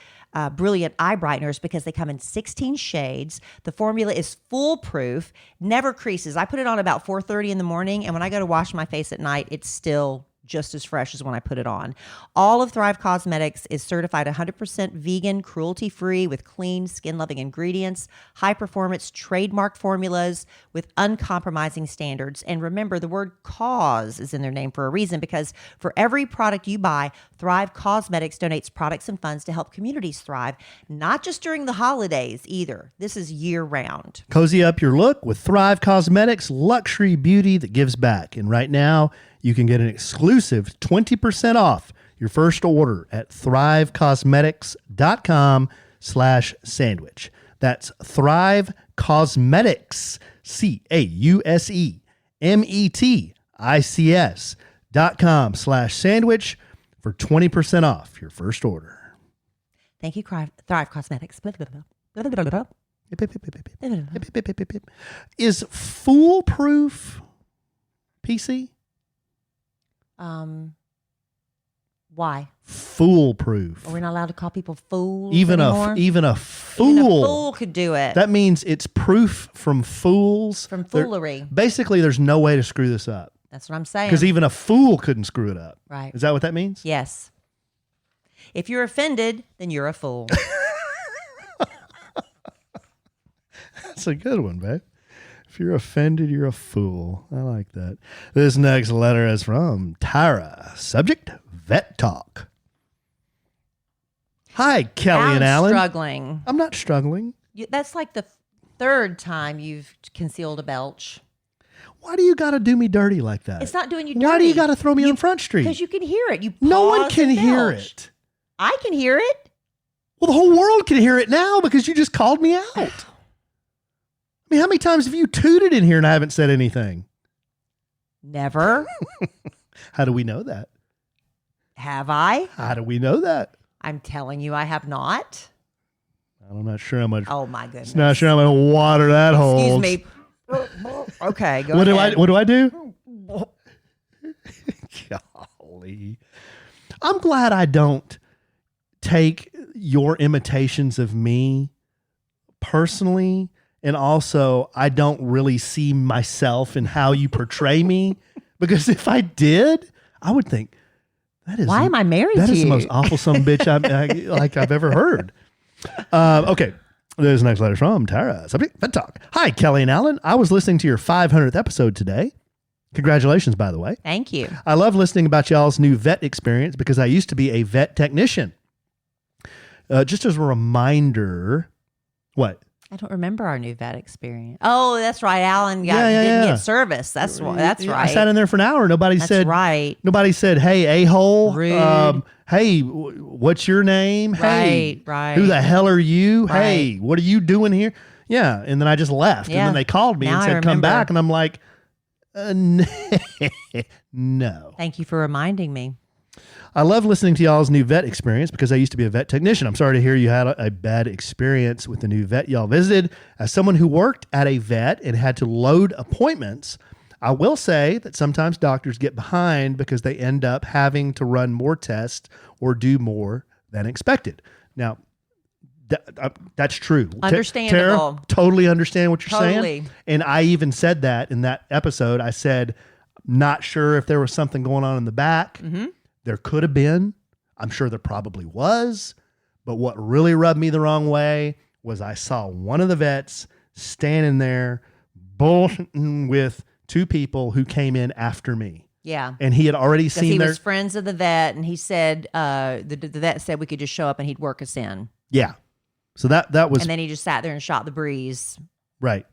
Speaker 2: Brilliant Eye Brighteners because they come in 16 shades. The formula is foolproof, never creases. I put it on about 4:30 in the morning, and when I go to wash my face at night, it's still just as fresh as when I put it on. All of Thrive Cosmetics is certified 100% vegan, cruelty-free, with clean, skin-loving ingredients, high-performance trademark formulas with uncompromising standards. And remember, the word cause is in their name for a reason, because for every product you buy, Thrive Cosmetics donates products and funds to help communities thrive, not just during the holidays either. This is year-round.
Speaker 3: Cozy up your look with Thrive Cosmetics, luxury beauty that gives back. And right now, you can get an exclusive 20% off your first order at thrivecosmetics.com/sandwich. That's Thrive Cosmetics, CAUSEMETICS.com/sandwich for 20% off your first order.
Speaker 2: Thank you, Thrive Cosmetics.
Speaker 3: Is foolproof PC?
Speaker 2: Why?
Speaker 3: Foolproof.
Speaker 2: Are we not allowed to call people fools
Speaker 3: even
Speaker 2: anymore?
Speaker 3: Even a fool.
Speaker 2: Even a fool could do it.
Speaker 3: That means it's proof from fools.
Speaker 2: From foolery.
Speaker 3: Basically, there's no way to screw this up.
Speaker 2: That's what I'm saying.
Speaker 3: Because even a fool couldn't screw it up.
Speaker 2: Right.
Speaker 3: Is that what that means?
Speaker 2: Yes. If you're offended, then you're a fool.
Speaker 3: That's a good one, babe. If you're offended, you're a fool. I like that. This next letter is from Tyra. Subject, vet talk. Hi, Kellie and Alan.
Speaker 2: I'm struggling.
Speaker 3: I'm not struggling.
Speaker 2: That's like the third time you've concealed a belch.
Speaker 3: Why do you got to do me dirty like that?
Speaker 2: It's not doing you dirty.
Speaker 3: Why do you got to throw me on Front Street?
Speaker 2: Because you can hear it.
Speaker 3: No one can hear it.
Speaker 2: I can hear it.
Speaker 3: Well, the whole world can hear it now because you just called me out. I mean, how many times have you tooted in here and I haven't said anything?
Speaker 2: Never.
Speaker 3: How do we know that?
Speaker 2: Have I?
Speaker 3: How do we know that?
Speaker 2: I'm telling you, I have not.
Speaker 3: I'm not sure how much.
Speaker 2: Oh my goodness.
Speaker 3: Not sure how much water that holds.
Speaker 2: Excuse me. Okay, go
Speaker 3: What
Speaker 2: ahead.
Speaker 3: What do I do? Golly. I'm glad I don't take your imitations of me personally, and also I don't really see myself in how you portray me, because if I did, I would think that is
Speaker 2: Why am I married to you?
Speaker 3: That is the most awful son of a bitch I've ever heard. Okay. There's the next letter from Tara. Subject, Vet Talk. Hi, Kelly and Alan. I was listening to your 500th episode today. Congratulations, by the way.
Speaker 2: Thank you.
Speaker 3: I love listening about y'all's new vet experience because I used to be a vet technician. Just as a reminder, what?
Speaker 2: I don't remember our new vet experience. Oh, that's right. Alan didn't get service. That's right.
Speaker 3: I sat in there for an hour. Nobody said, hey, a-hole.
Speaker 2: Rude.
Speaker 3: Hey, what's your name? Hey,
Speaker 2: Right.
Speaker 3: who the hell are you?
Speaker 2: Right.
Speaker 3: Hey, what are you doing here? Yeah. And then I just left.
Speaker 2: Yeah.
Speaker 3: And then they called me
Speaker 2: Now
Speaker 3: and
Speaker 2: I
Speaker 3: said, come
Speaker 2: remember.
Speaker 3: back. And I'm like, no.
Speaker 2: Thank you for reminding me.
Speaker 3: I love listening to y'all's new vet experience because I used to be a vet technician. I'm sorry to hear you had a bad experience with the new vet y'all visited. As someone who worked at a vet and had to load appointments, I will say that sometimes doctors get behind because they end up having to run more tests or do more than expected. Now, that's true.
Speaker 2: Understandable.
Speaker 3: Tara, totally understand what you're
Speaker 2: Totally.
Speaker 3: saying. And I even said that in that episode. I said, not sure if there was something going on in the back.
Speaker 2: Mm-hmm.
Speaker 3: There could have been. I'm sure there probably was. But what really rubbed me the wrong way was I saw one of the vets standing there bullshitting with two people who came in after me.
Speaker 2: Yeah.
Speaker 3: And he had already
Speaker 2: Because
Speaker 3: seen
Speaker 2: he
Speaker 3: their...
Speaker 2: was friends of the vet, and he said, the vet said we could just show up and he'd work us in.
Speaker 3: Yeah. So that was...
Speaker 2: And then he just sat there and shot the breeze
Speaker 3: right.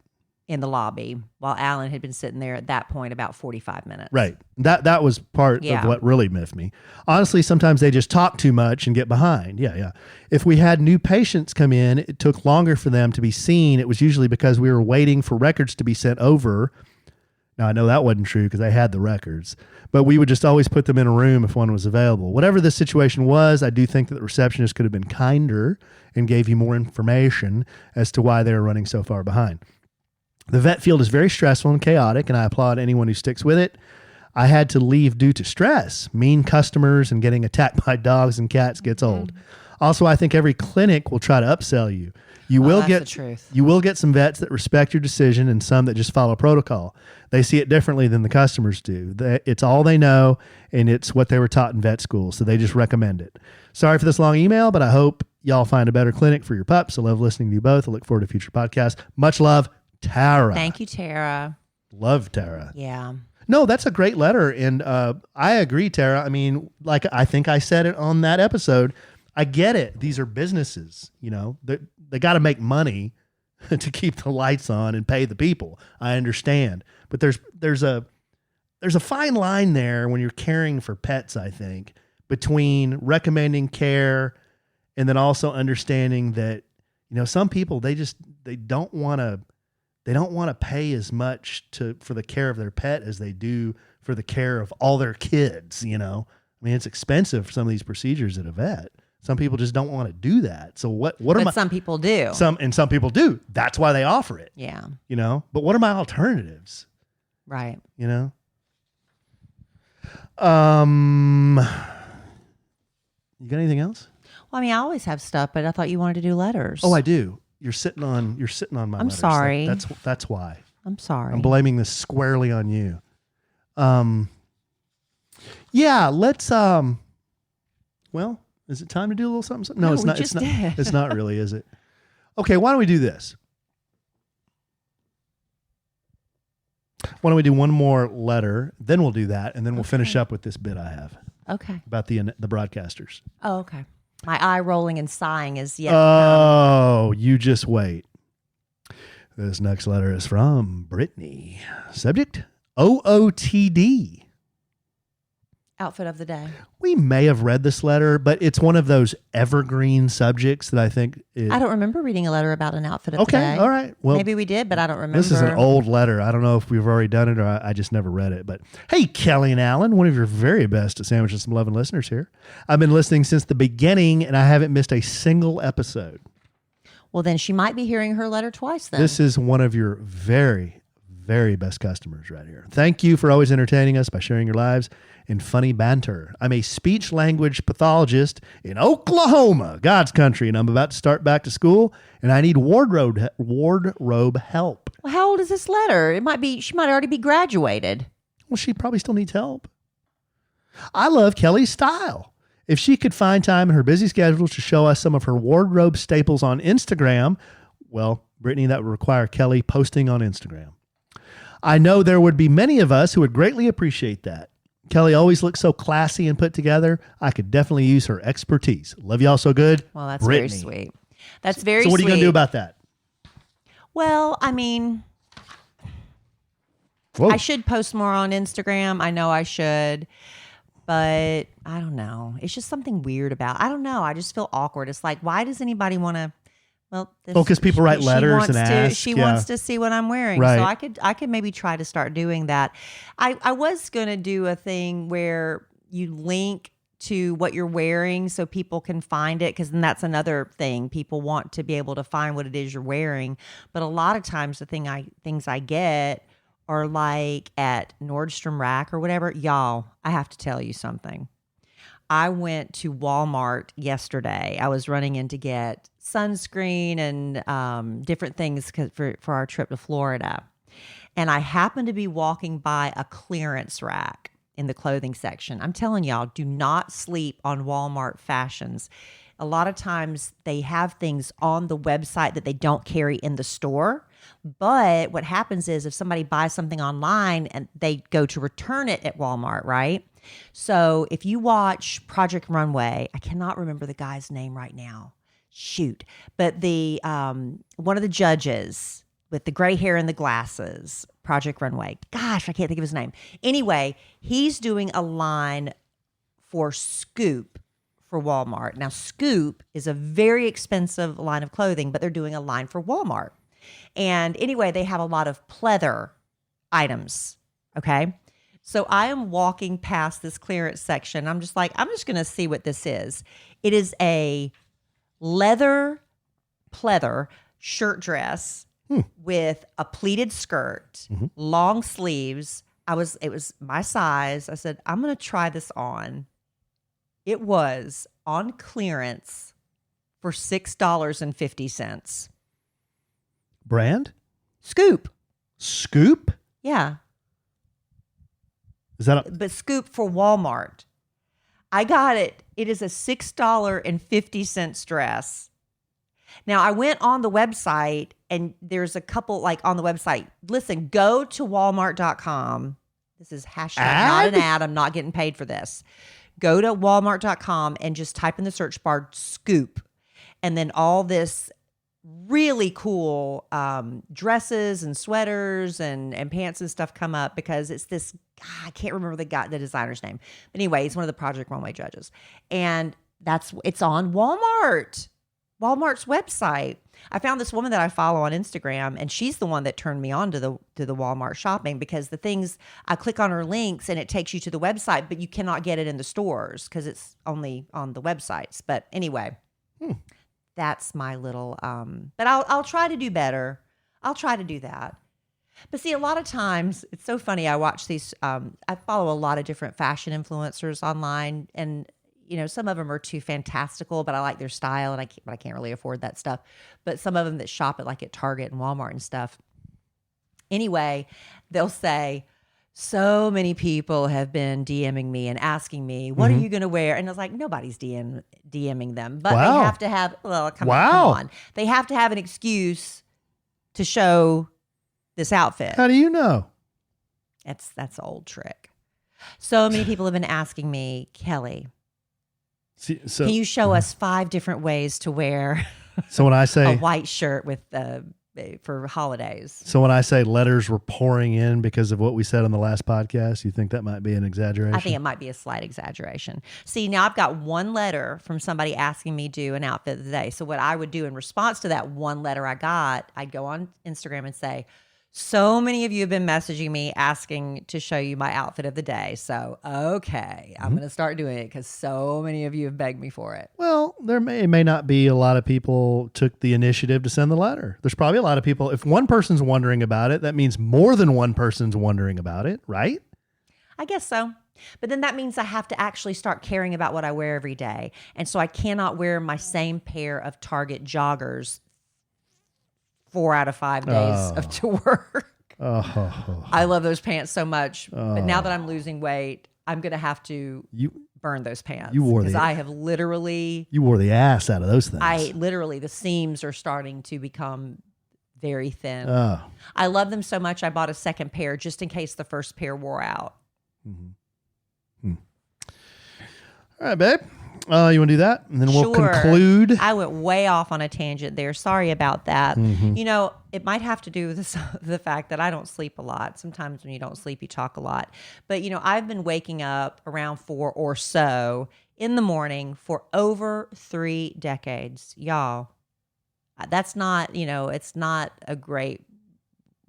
Speaker 2: in the lobby while Alan had been sitting there at that point about 45 minutes.
Speaker 3: Right. That was part of what really miffed me. Honestly, sometimes they just talk too much and get behind. Yeah. If we had new patients come in, it took longer for them to be seen. It was usually because we were waiting for records to be sent over. Now, I know that wasn't true because I had the records, but we would just always put them in a room if one was available. Whatever the situation was, I do think that the receptionist could have been kinder and gave you more information as to why they were running so far behind. The vet field is very stressful and chaotic, and I applaud anyone who sticks with it. I had to leave due to stress. Mean customers and getting attacked by dogs and cats gets old. Also, I think every clinic will try to upsell you. You will get some vets that respect your decision and some that just follow protocol. They see it differently than the customers do. It's all they know, and it's what they were taught in vet school, so they just recommend it. Sorry for this long email, but I hope y'all find a better clinic for your pups. I love listening to you both. I look forward to future podcasts. Much love, Tara.
Speaker 2: Thank you, Tara.
Speaker 3: Love Tara.
Speaker 2: Yeah.
Speaker 3: No, that's a great letter, and I agree, Tara. I mean, like I think I said it on that episode, I get it. These are businesses, they got to make money to keep the lights on and pay the people. I understand, but there's a fine line there when you're caring for pets, I think, between recommending care and then also understanding that, some people, they don't want to pay as much for the care of their pet as they do for the care of all their kids, I mean, it's expensive for some of these procedures at a vet. Some people just don't want to do that. So some people do. Some people do. That's why they offer it.
Speaker 2: Yeah.
Speaker 3: But what are my alternatives?
Speaker 2: Right.
Speaker 3: You got anything else?
Speaker 2: Well, I mean, I always have stuff, but I thought you wanted to do letters.
Speaker 3: Oh, I do. You're sitting on my
Speaker 2: I'm
Speaker 3: letters.
Speaker 2: sorry.
Speaker 3: That's why.
Speaker 2: I'm sorry.
Speaker 3: I'm blaming this squarely on you. Yeah, let's well, is it time to do a little something? No, it's not. It's not. It's not really, is it? Okay, why don't we do this? Why don't we do one more letter, then we'll do that, and then we'll finish up with this bit I have.
Speaker 2: Okay.
Speaker 3: About the broadcasters.
Speaker 2: Oh, okay. My eye rolling and sighing is yet.
Speaker 3: Oh, you just wait. This next letter is from Brittany. Subject, OOTD.
Speaker 2: outfit of the day?
Speaker 3: We may have read this letter, but it's one of those evergreen subjects that I think
Speaker 2: I don't remember reading a letter about an outfit of the day.
Speaker 3: Okay, all right. Well,
Speaker 2: maybe we did, but I don't remember.
Speaker 3: This is an old letter. I don't know if we've already done it or I just never read it. But hey, Kelly and Alan, one of your very best Sandwich and Some Lovin' listeners here. I've been listening since the beginning, and I haven't missed a single episode.
Speaker 2: Well, then she might be hearing her letter twice then.
Speaker 3: This is one of your very, very best customers right here. Thank you for always entertaining us by sharing your lives in funny banter. I'm a speech language pathologist in Oklahoma, God's country, and I'm about to start back to school, and I need wardrobe help.
Speaker 2: Well, how old is this letter? She might already be graduated.
Speaker 3: Well, she probably still needs help. I love Kelly's style. If she could find time in her busy schedule to show us some of her wardrobe staples on Instagram, well, Brittany, that would require Kelly posting on Instagram. I know there would be many of us who would greatly appreciate that. Kelly always looks so classy and put together. I could definitely use her expertise. Love y'all so good.
Speaker 2: Well, that's
Speaker 3: Brittany.
Speaker 2: very sweet. That's very sweet.
Speaker 3: So what are you going to do about that?
Speaker 2: Well, I mean,
Speaker 3: Whoa.
Speaker 2: I should post more on Instagram. I know I should, but I don't know. It's just something weird about, I don't know. I just feel awkward. It's like, why does anybody want to, well,
Speaker 3: because people write letters and ask.
Speaker 2: She wants to see what I'm wearing.
Speaker 3: Right.
Speaker 2: So I could maybe try to start doing that. I was going to do a thing where you link to what you're wearing so people can find it, because then that's another thing. People want to be able to find what it is you're wearing. But a lot of times the things I get are like at Nordstrom Rack or whatever. Y'all, I have to tell you something. I went to Walmart yesterday. I was running in to get sunscreen and different things for our trip to Florida. And I happened to be walking by a clearance rack in the clothing section. I'm telling y'all, do not sleep on Walmart fashions. A lot of times they have things on the website that they don't carry in the store. But what happens is if somebody buys something online and they go to return it at Walmart, right? So if you watch Project Runway, I cannot remember the guy's name right now. Shoot. But the one of the judges with the gray hair and the glasses, Project Runway. Gosh, I can't think of his name. Anyway, he's doing a line for Scoop for Walmart. Now, Scoop is a very expensive line of clothing, but they're doing a line for Walmart. And anyway, they have a lot of pleather items, okay? So I am walking past this clearance section. I'm just like, I'm just going to see what this is. It is a leather pleather shirt dress with a pleated skirt, long sleeves. It was my size. I said, I'm going to try this on. It was on clearance for $6.50.
Speaker 3: Brand?
Speaker 2: Scoop.
Speaker 3: Scoop?
Speaker 2: Yeah.
Speaker 3: Is that
Speaker 2: but Scoop for Walmart. I got it. It is a $6.50 dress. Now, I went on the website and there's a couple like on the website. Listen, go to walmart.com. This is hashtag not an ad. I'm not getting paid for this. Go to walmart.com and just type in the search bar Scoop. And then all this really cool dresses and sweaters and pants and stuff come up because it's this, I can't remember the designer's name. But anyway, he's one of the Project Runway judges. And it's on Walmart's website. I found this woman that I follow on Instagram, and she's the one that turned me on to the Walmart shopping, because the things, I click on her links and it takes you to the website, but you cannot get it in the stores because it's only on the websites. But anyway, that's my little, but I'll try to do better. I'll try to do that. But see, a lot of times, it's so funny. I watch these, I follow a lot of different fashion influencers online, and you know, some of them are too fantastical, but I like their style, and I can't really afford that stuff. But some of them that shop at Target and Walmart and stuff. Anyway, they'll say, so many people have been DMing me and asking me, what are you going to wear? And I was like, nobody's DMing them, but
Speaker 3: Wow.
Speaker 2: they have to have, come on. They have to have an excuse to show this outfit.
Speaker 3: How do you know?
Speaker 2: That's an old trick. So many people have been asking me, Kelly, can you show us 5 different ways to wear
Speaker 3: so when I say
Speaker 2: a white shirt with for holidays.
Speaker 3: So when I say letters were pouring in because of what we said on the last podcast, you think that might be an exaggeration?
Speaker 2: I think it might be a slight exaggeration. See, now I've got one letter from somebody asking me to do an outfit of the day. So what I would do in response to that one letter I got, I'd go on Instagram and say, so many of you have been messaging me asking to show you my outfit of the day. So, okay, I'm going to start doing it because so many of you have begged me for it.
Speaker 3: Well, there may not be a lot of people took the initiative to send the letter. There's probably a lot of people. If one person's wondering about it, that means more than one person's wondering about it, right?
Speaker 2: I guess so. But then that means I have to actually start caring about what I wear every day. And so I cannot wear my same pair of Target joggers 4 out of 5 days to work. I love those pants so much. But now that I'm losing weight, I'm going to have to burn those pants. Because I have literally...
Speaker 3: You wore the ass out of those things.
Speaker 2: The seams are starting to become very thin. I love them so much, I bought a second pair just in case the first pair wore out.
Speaker 3: Mm-hmm. All right, babe. You want to do that? And then we'll conclude.
Speaker 2: I went way off on a tangent there. Sorry about that. Mm-hmm. You know, it might have to do with the fact that I don't sleep a lot. Sometimes when you don't sleep, you talk a lot. But, you know, I've been waking up around 4 or so in the morning for over 3 decades. Y'all, that's not, you know, it's not a great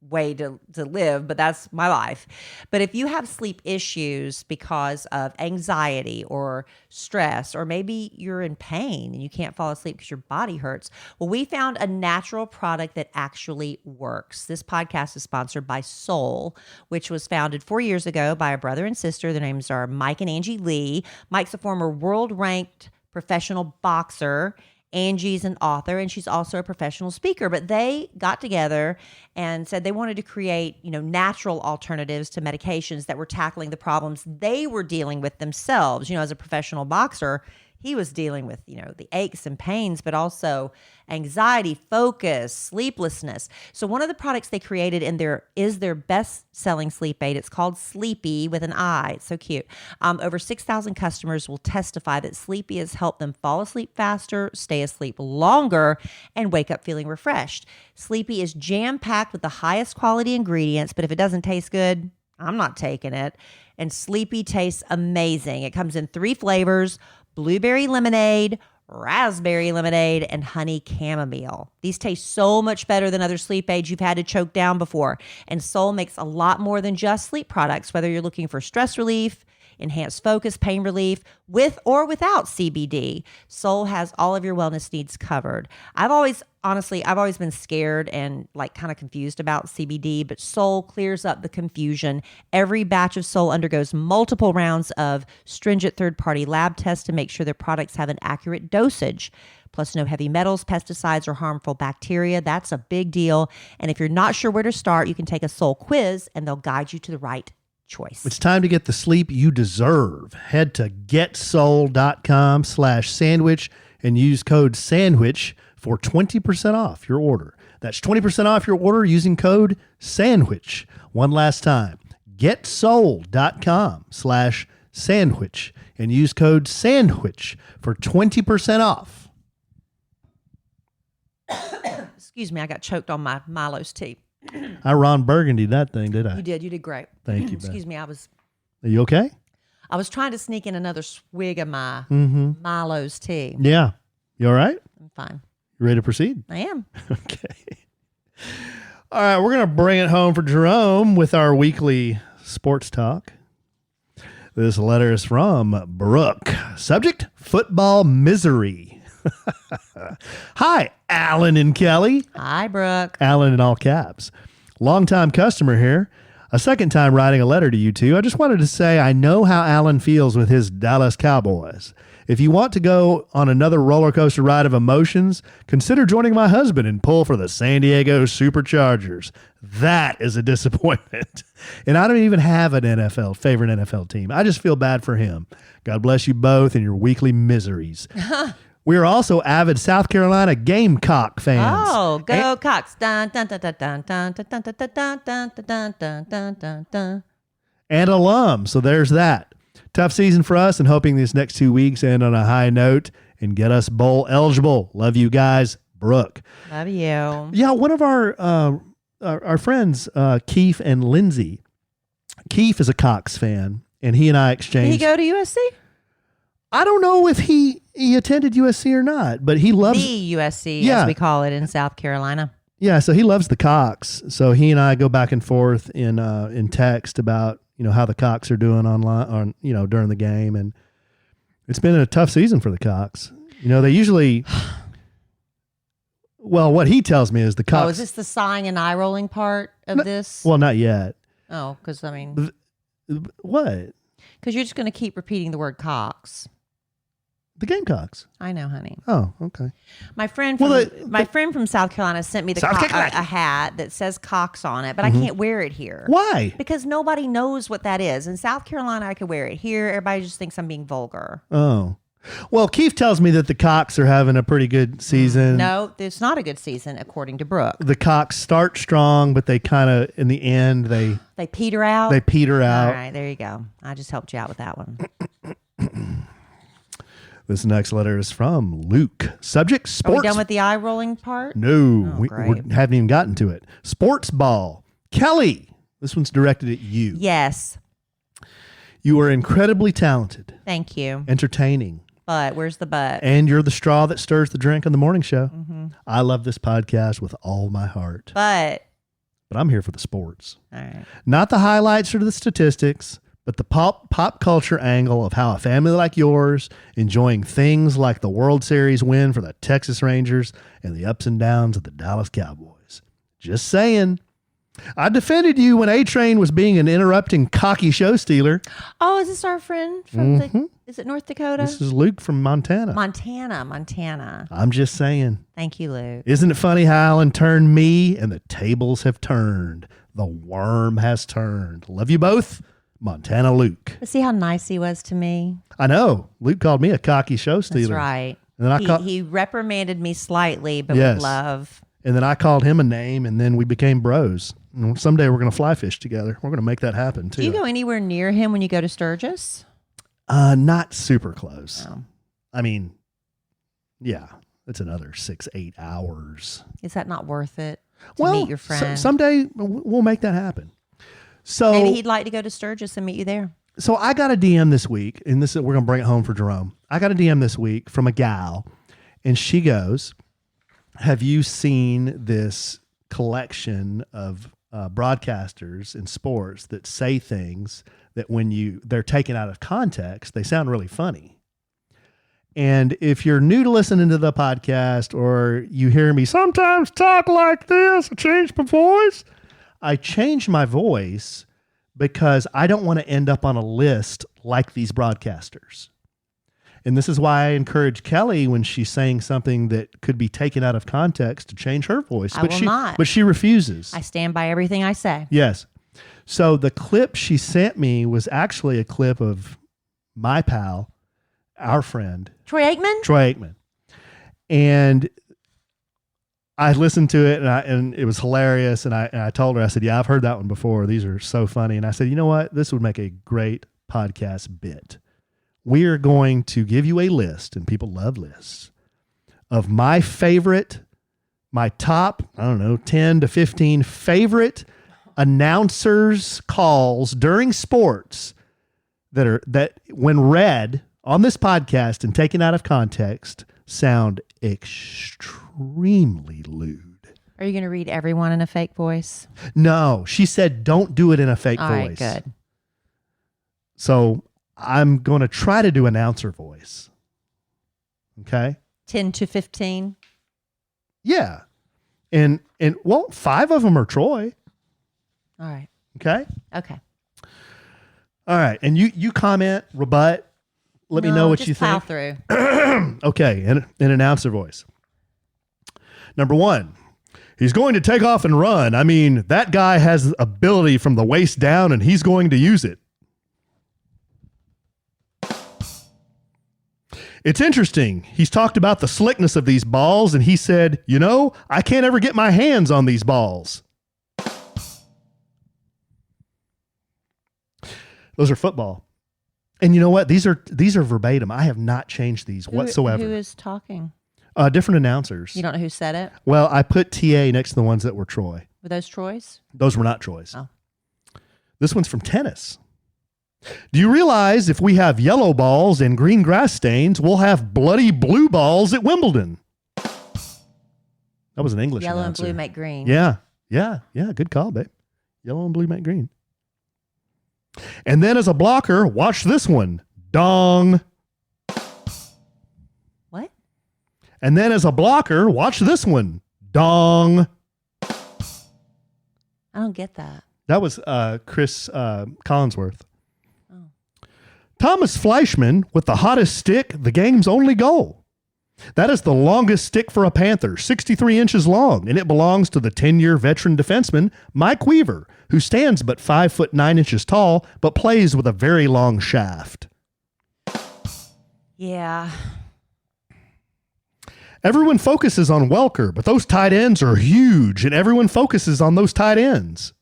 Speaker 2: way to live, but that's my life. But if you have sleep issues because of anxiety or stress, or maybe you're in pain and you can't fall asleep because your body hurts, well, we found a natural product that actually works. This podcast is sponsored by Soul, which was founded 4 years ago by a brother and sister. Their names are Mike and Angie Lee. Mike's a former world-ranked professional boxer. Angie's an author, and she's also a professional speaker. But they got together and said they wanted to create, you know, natural alternatives to medications that were tackling the problems they were dealing with themselves. You know, as a professional boxer, he was dealing with, you know, the aches and pains, but also anxiety, focus, sleeplessness. So one of the products they created is their best-selling sleep aid. It's called Sleepy with an I. It's so cute. Over 6,000 customers will testify that Sleepy has helped them fall asleep faster, stay asleep longer, and wake up feeling refreshed. Sleepy is jam-packed with the highest quality ingredients, but if it doesn't taste good, I'm not taking it. And Sleepy tastes amazing. It comes in 3 flavors: blueberry lemonade, raspberry lemonade, and honey chamomile. These taste so much better than other sleep aids you've had to choke down before. And Soul makes a lot more than just sleep products, whether you're looking for stress relief, enhanced focus, pain relief, with or without CBD. Soul has all of your wellness needs covered. I've always been scared and like kind of confused about CBD, but Soul clears up the confusion. Every batch of Soul undergoes multiple rounds of stringent third-party lab tests to make sure their products have an accurate dosage. Plus, no heavy metals, pesticides, or harmful bacteria. That's a big deal. And if you're not sure where to start, you can take a Soul quiz and they'll guide you to the right choice.
Speaker 3: It's time to get the sleep you deserve. Head to getsoul.com/sandwich and use code SANDWICH for 20% off your order. That's 20% off your order using code SANDWICH. One last time, getsoul.com/sandwich and use code SANDWICH for 20% off.
Speaker 2: Excuse me, I got choked on my Milo's tea.
Speaker 3: I Ron Burgundy that thing, did I?
Speaker 2: You did. You did great.
Speaker 3: Thank you,
Speaker 2: Excuse
Speaker 3: Ben.
Speaker 2: me,
Speaker 3: Are you okay?
Speaker 2: I was trying to sneak in another swig of my Milo's tea.
Speaker 3: Yeah. You all right?
Speaker 2: I'm fine.
Speaker 3: You ready to proceed?
Speaker 2: I am.
Speaker 3: Okay. All right, we're going to bring it home for Jerome with our weekly sports talk. This letter is from Brooke. Subject, football misery. Hi, Alan and Kelly.
Speaker 2: Hi, Brooke.
Speaker 3: Alan in all caps. Longtime customer here. A second time writing a letter to you two. I just wanted to say I know how Alan feels with his Dallas Cowboys. If you want to go on another roller coaster ride of emotions, consider joining my husband and pull for the San Diego Superchargers. That is a disappointment. And I don't even have an favorite NFL team. I just feel bad for him. God bless you both and your weekly miseries. We are also avid South Carolina Gamecock fans.
Speaker 2: Oh, go Cox. Dun, dun, dun, dun, dun, dun, dun, dun, dun, dun, dun, dun, dun, dun, dun.
Speaker 3: And alum, so there's that. Tough season for us and hoping these next 2 weeks end on a high note and get us bowl eligible. Love you guys. Brooke.
Speaker 2: Love you.
Speaker 3: Yeah, one of our friends, Keith and Lindsay. Keith is a Cox fan, and he and I
Speaker 2: Did
Speaker 3: exchanged.
Speaker 2: he go to USC?
Speaker 3: I don't know if he attended USC or not, but he loves
Speaker 2: The USC,
Speaker 3: Yeah.
Speaker 2: as we call it in South Carolina.
Speaker 3: Yeah, so he loves the Cox. So he and I go back and forth in text about how the Cox are doing online during the game, and it's been a tough season for the Cox. They usually. Well, what he tells me is the Cox.
Speaker 2: Oh, is this the sighing and eye rolling part of this?
Speaker 3: Well, not yet.
Speaker 2: Oh, because I mean,
Speaker 3: What?
Speaker 2: because you're just going to keep repeating the word Cox.
Speaker 3: The Gamecocks.
Speaker 2: I know, honey.
Speaker 3: Oh, okay.
Speaker 2: My friend from
Speaker 3: Well,
Speaker 2: friend from South Carolina sent me a hat that says Cox on it, but I can't wear it here.
Speaker 3: Why?
Speaker 2: Because nobody knows what that is. In South Carolina, I could wear it. Here, everybody just thinks I'm being vulgar.
Speaker 3: Oh. Well, Keith tells me that the Cox are having a pretty good season.
Speaker 2: No, it's not a good season, according to Brooke.
Speaker 3: The Cox start strong, but they kind of, in the end, they
Speaker 2: peter out.
Speaker 3: They peter out.
Speaker 2: All right, there you go. I just helped you out with that one.
Speaker 3: This next letter is from Luke. Subject,
Speaker 2: Are
Speaker 3: sports.
Speaker 2: we done with the eye rolling part?
Speaker 3: No,
Speaker 2: Oh,
Speaker 3: we
Speaker 2: great.
Speaker 3: haven't even gotten to it. Sports ball. Kelly, this one's directed at you.
Speaker 2: Yes.
Speaker 3: You are incredibly talented,
Speaker 2: Thank you.
Speaker 3: entertaining,
Speaker 2: But where's the but?
Speaker 3: and you're the straw that stirs the drink on the morning show.
Speaker 2: Mm-hmm.
Speaker 3: I love this podcast with all my heart,
Speaker 2: But,
Speaker 3: but I'm here for the sports.
Speaker 2: all right.
Speaker 3: Not the highlights or the statistics, but the pop culture angle of how a family like yours enjoying things like the World Series win for the Texas Rangers and the ups and downs of the Dallas Cowboys. Just saying. I defended you when A-Train was being an interrupting, cocky show stealer.
Speaker 2: Oh, is this our friend from is it North Dakota?
Speaker 3: This is Luke from Montana.
Speaker 2: Montana.
Speaker 3: I'm just saying.
Speaker 2: Thank you, Luke.
Speaker 3: Isn't it funny how Alan turned me and the tables have turned? The worm has turned. Love you both. Montana Luke.
Speaker 2: But see how nice he was to me?
Speaker 3: I know. Luke called me a cocky show stealer.
Speaker 2: That's right.
Speaker 3: And then
Speaker 2: He reprimanded me slightly, but
Speaker 3: Yes.
Speaker 2: with love.
Speaker 3: And then I called him a name, and then we became bros. And someday we're going to fly fish together. We're going to make that happen, too.
Speaker 2: Do you go anywhere near him when you go to Sturgis?
Speaker 3: Not super close.
Speaker 2: No.
Speaker 3: I mean, yeah, it's another 6-8 hours.
Speaker 2: Is that not worth it to meet your friend?
Speaker 3: Someday we'll make that happen. So
Speaker 2: Maybe he'd like to go to Sturgis and meet you there.
Speaker 3: So I got a DM this week, and we're going to bring it home for Jerome. I got a DM this week from a gal, and she goes, have you seen this collection of broadcasters in sports that say things that when they're taken out of context, they sound really funny? And if you're new to listening to the podcast, or you hear me sometimes talk like this, I change my voice because I don't want to end up on a list like these broadcasters. And this is why I encourage Kelly, when she's saying something that could be taken out of context, to change her voice.
Speaker 2: I will not.
Speaker 3: But she refuses.
Speaker 2: I stand by everything I say.
Speaker 3: Yes. So the clip she sent me was actually a clip of my pal, our friend,
Speaker 2: Troy Aikman?
Speaker 3: And I listened to it, and it was hilarious. And I told her, I said, yeah, I've heard that one before. These are so funny. And I said, you know what? This would make a great podcast bit. We are going to give you a list, and people love lists, of my top, 10 to 15 favorite announcers' calls during sports that when read on this podcast and taken out of context sound extremely lewd.
Speaker 2: Are you going to read everyone in a fake voice?
Speaker 3: No, she said don't do it in a fake
Speaker 2: All
Speaker 3: voice.
Speaker 2: right, good.
Speaker 3: So I'm going to try to do announcer voice. Okay?
Speaker 2: 10 to 15?
Speaker 3: Yeah. And 5 of them are Troy.
Speaker 2: All right.
Speaker 3: Okay?
Speaker 2: Okay.
Speaker 3: All right. And you comment, rebut, let me know what you
Speaker 2: plow
Speaker 3: think.
Speaker 2: through.
Speaker 3: Okay, in announcer voice. Number 1, he's going to take off and run. I mean, that guy has ability from the waist down, and he's going to use it. It's interesting. He's talked about the slickness of these balls, and he said, I can't ever get my hands on these balls. Those are football. And you know what? These are verbatim. I have not changed these whatsoever.
Speaker 2: Who is talking?
Speaker 3: Different announcers.
Speaker 2: You don't know who said it?
Speaker 3: Well, I put TA next to the ones that were Troy.
Speaker 2: Were those Troy's?
Speaker 3: Those were not Troy's.
Speaker 2: Oh.
Speaker 3: This one's from tennis. Do you realize if we have yellow balls and green grass stains, we'll have bloody blue balls at Wimbledon? That was an English
Speaker 2: Yellow
Speaker 3: announcer.
Speaker 2: and blue make green.
Speaker 3: Yeah. Good call, babe. Yellow and blue make green. And then as a blocker, watch this one. Dong.
Speaker 2: What?
Speaker 3: And then as a blocker, watch this one. Dong.
Speaker 2: I don't get that.
Speaker 3: That was Chris Collinsworth. Thomas Fleischman with the hottest stick, the game's only goal. That is the longest stick for a Panther, 63 inches long, and it belongs to the 10-year veteran defenseman Mike Weaver, who stands but 5'9" tall, but plays with a very long shaft.
Speaker 2: Yeah.
Speaker 3: Everyone focuses on Welker, but those tight ends are huge, and everyone focuses on those tight ends.